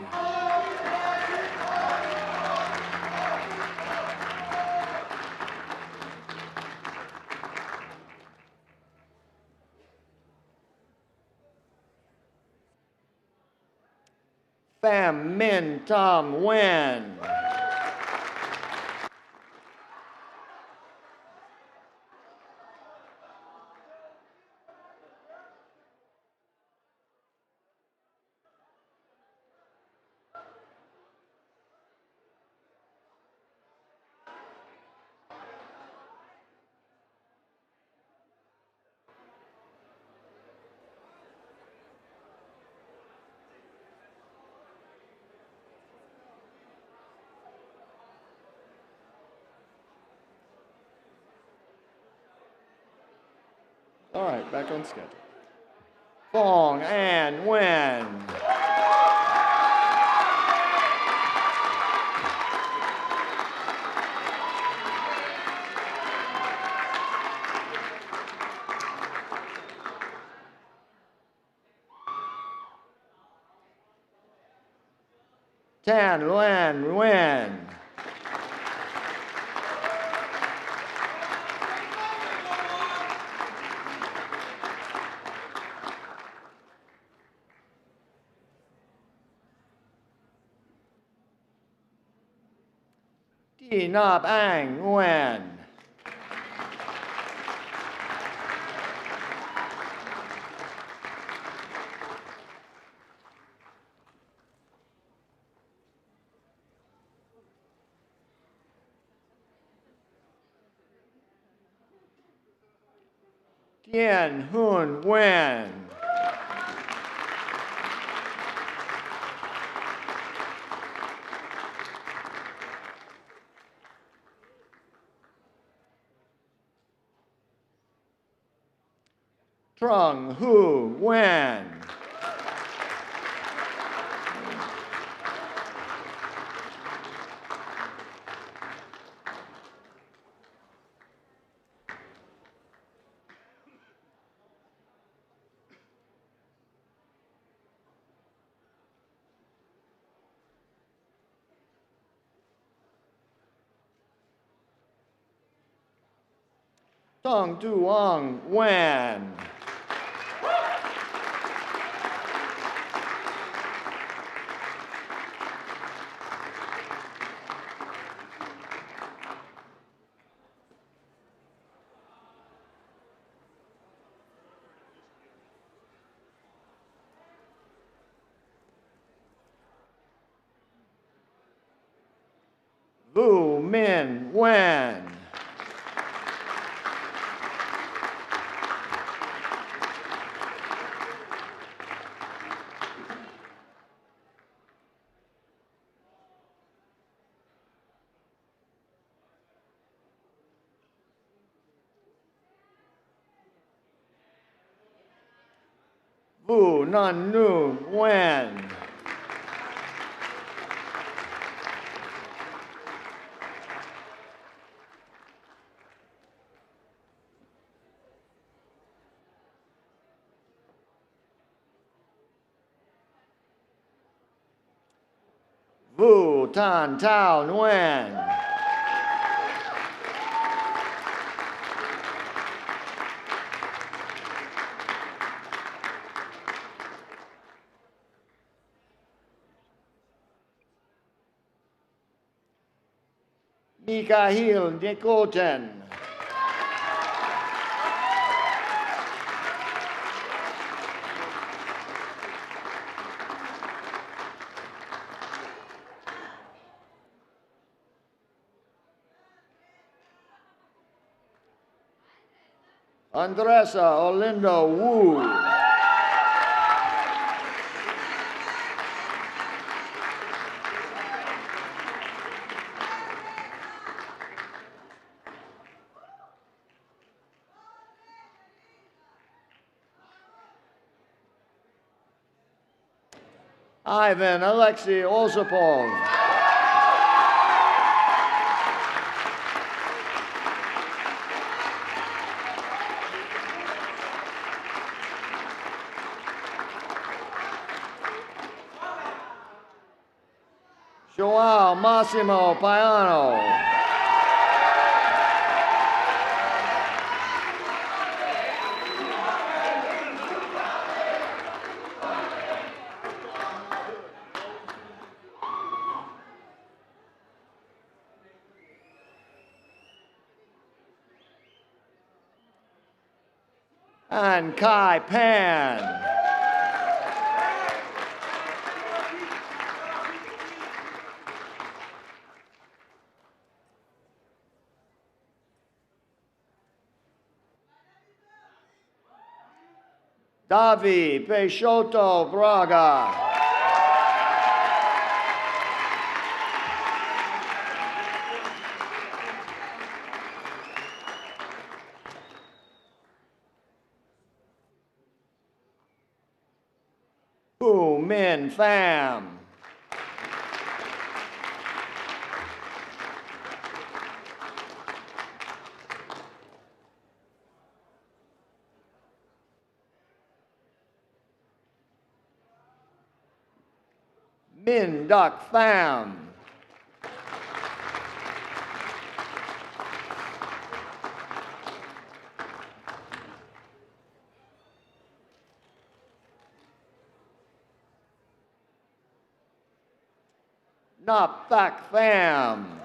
Pham Minh Tom Wen. All right, back on schedule. Fong An Wen. Tan Luan Wen. Di Nop Ang Wen. Tien Hun Wen. Trung Hu Wen. Tong Duong Wan. Vu Min Wen. Vu Nan Nu Wen. Vu Tan Tao Nguyen. Mikhail Nikotin. Andressa Olindo Wu. Ivan Alexei Osipov. Joao Massimo Paiano. And Kai Pan. Davi Peixoto Braga. Hu Min Pham. Min Duc Pham. Nop Thac Pham.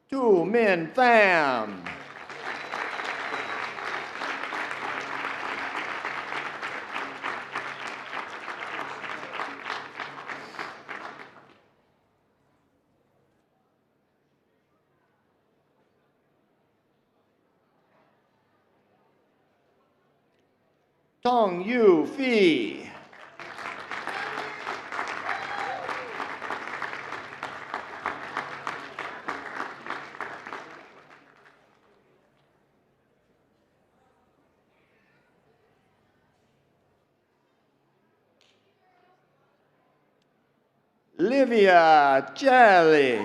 Tu Min Pham. Tong Yu Phi. Livia Jelly.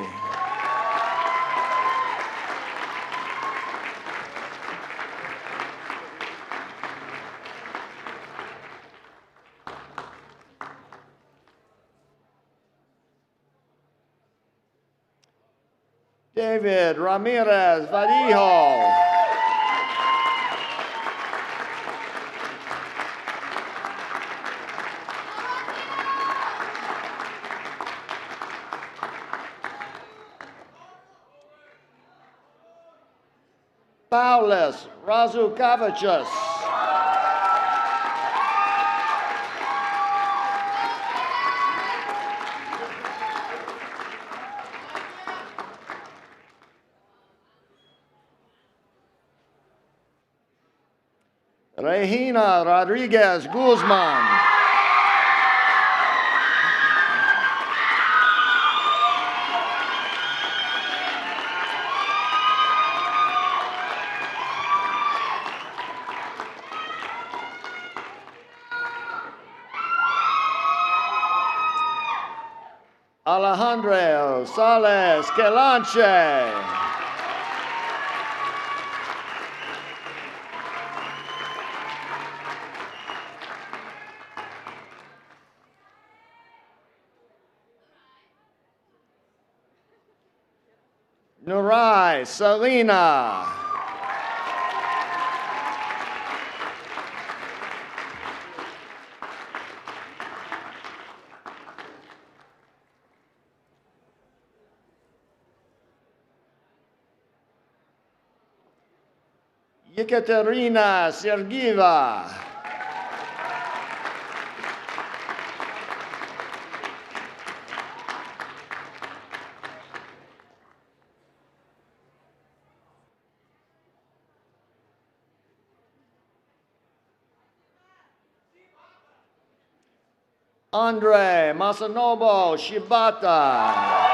David Ramirez Vadijo. Paulis Razukavicius. Regina Rodriguez Guzman. Alejandro Sales Quelanche. Nurai Salina. Yekaterina Sergieva. Andre Masanobu Shibata.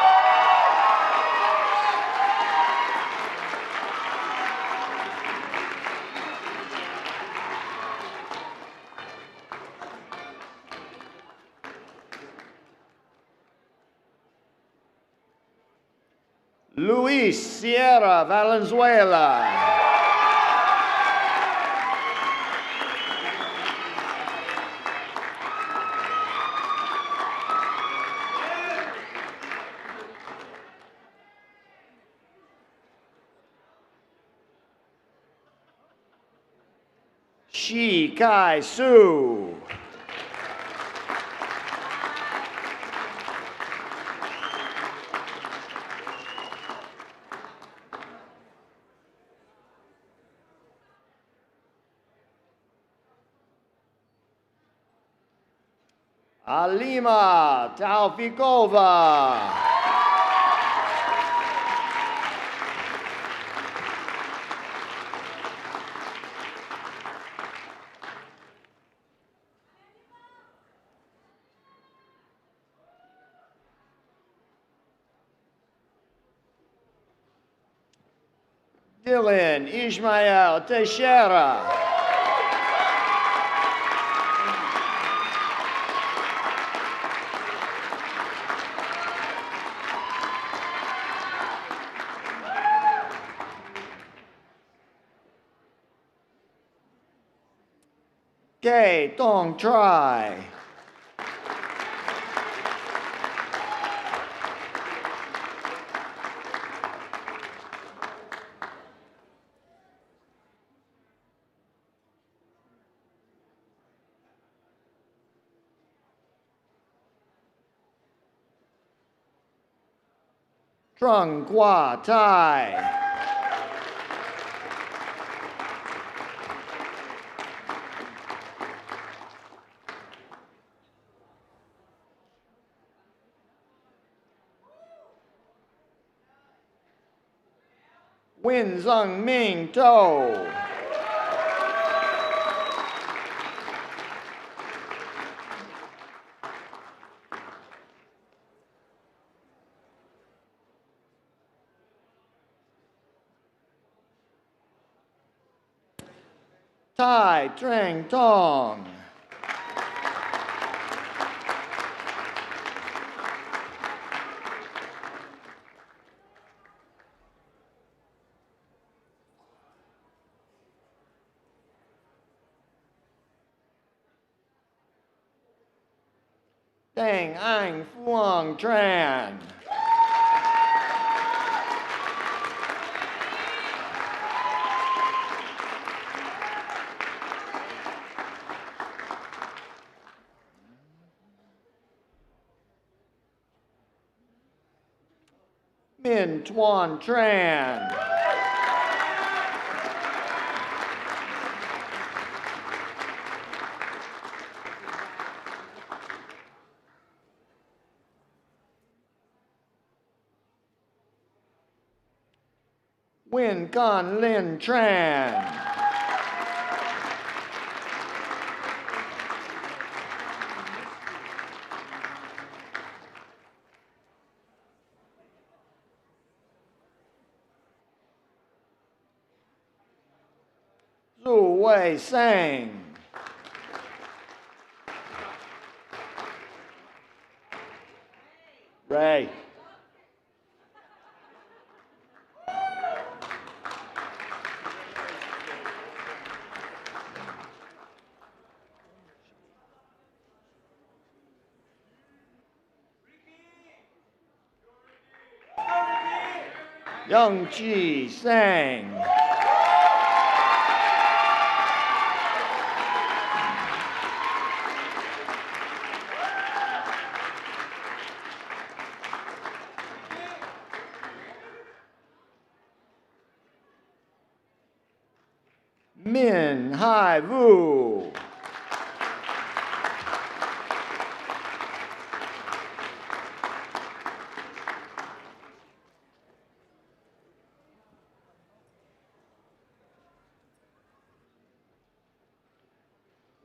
Luis Sierra Valenzuela. Shi Kai Su. Alima Taufikova. Dylan Ismael Teixeira. Gay Tong Trai. Trung Qua Tai. Win Zeng Ming To. Tai Trang Tong. Deng Ang Phuong Tran. Lin Tuan Tran. Win Gan Lin Tran. Zhu Wei Sang. Ray. Young Ji Sang. Min Hai Vu.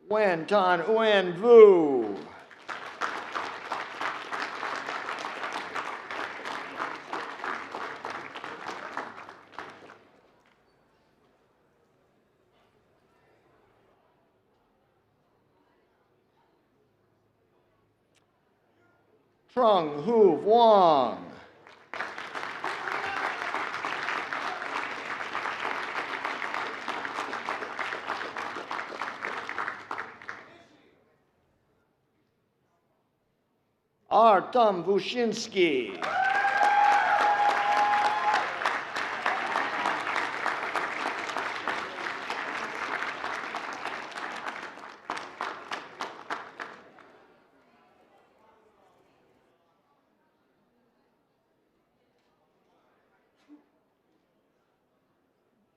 Wen Tan Uen Vu. Trung Hu Wang. Artem Vushinsky.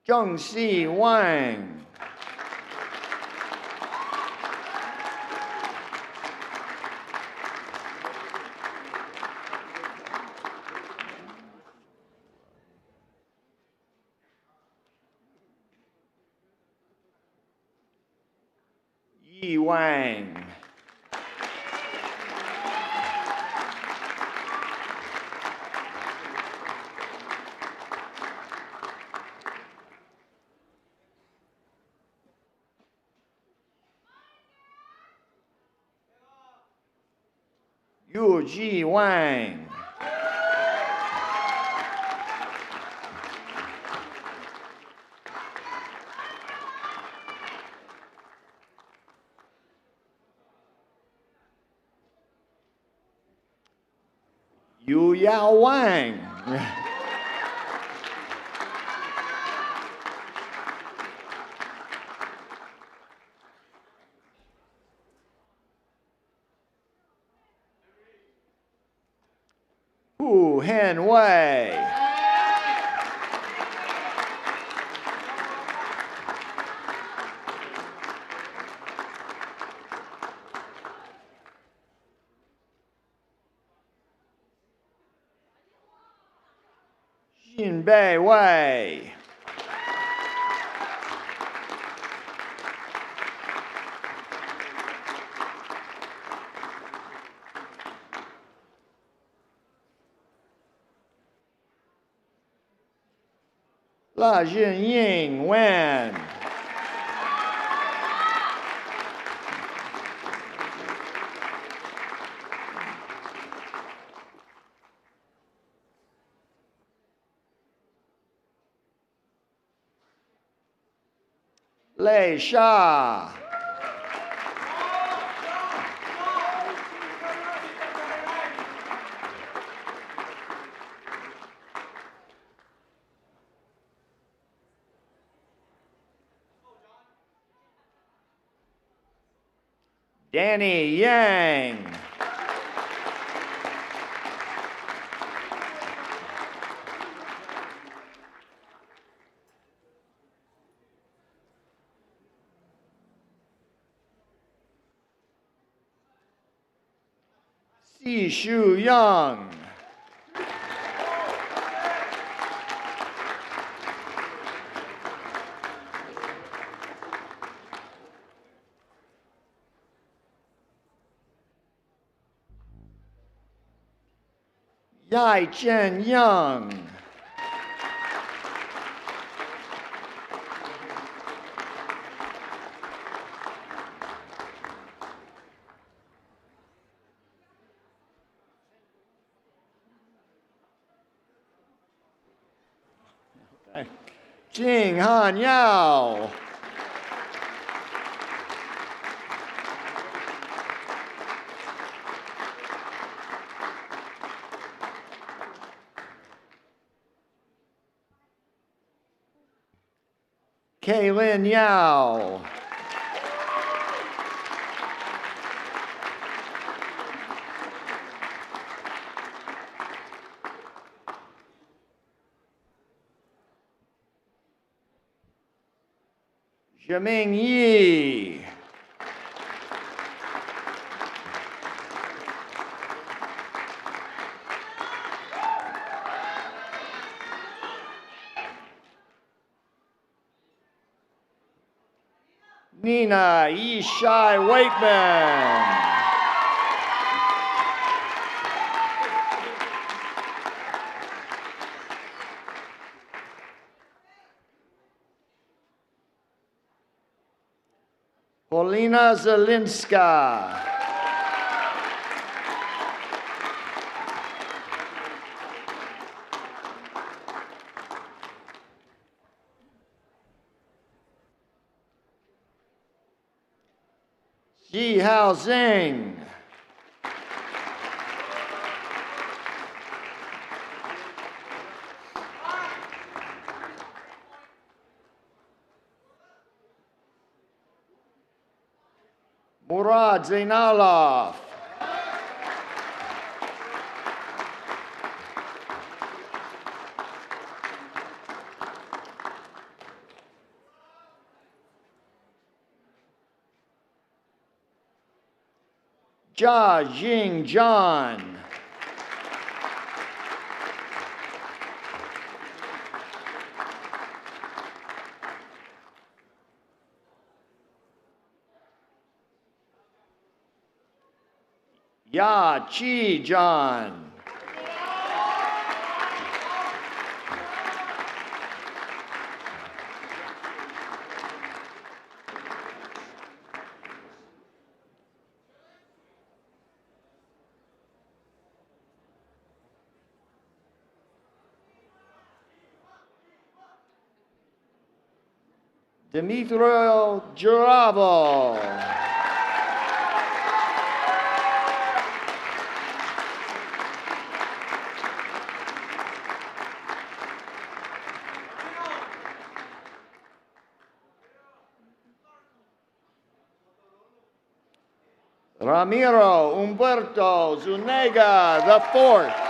Zhengxi Wang. Yi Wang. Yu Ji Wang. Yu Yao Wang. Hu Han Wei. Xin Bei Wei. La Jinying Wen. Lei Sha. Danny Yang. Ji Shu Young. Yai Chen Young. Jing Han Yao. Kaylin Yao. Jaming Yi. Nina Yishai Wakeman. Polina Zelinska. Ji Hao Zheng. Murad Zainalov. Jia Jing John. Ya Chi John. Dimitro Juravo. Ramiro Umberto Zuniga IV.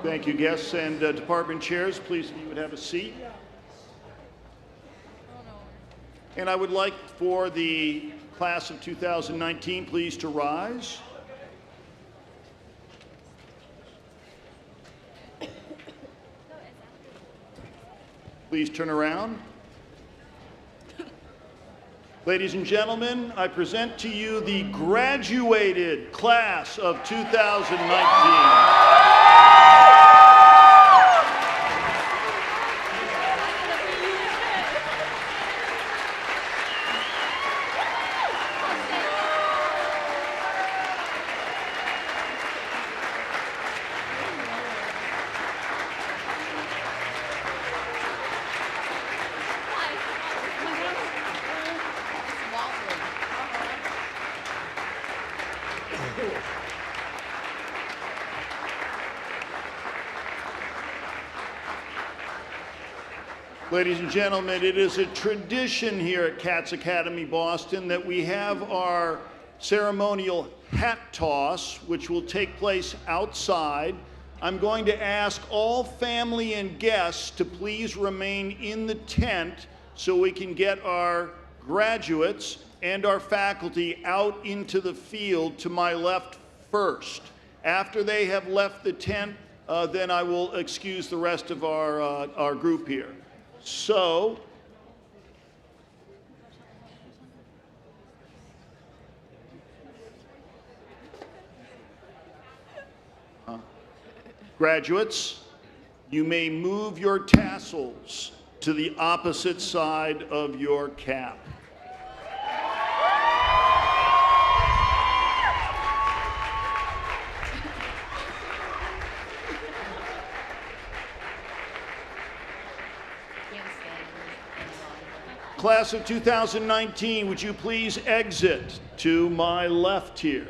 Thank you, guests and department chairs. Please, if you would have a seat. And I would like for the class of 2019, please, to rise. Please turn around. Ladies and gentlemen, I present to you the graduated class of 2019. Ladies and gentlemen, it is a tradition here at Cats Academy Boston that we have our ceremonial hat toss, which will take place outside. I'm going to ask all family and guests to please remain in the tent so we can get our graduates and our faculty out into the field to my left first. After they have left the tent, then I will excuse the rest of our group here. So, graduates, you may move your tassels to the opposite side of your cap. Class of 2019, would you please exit to my left here?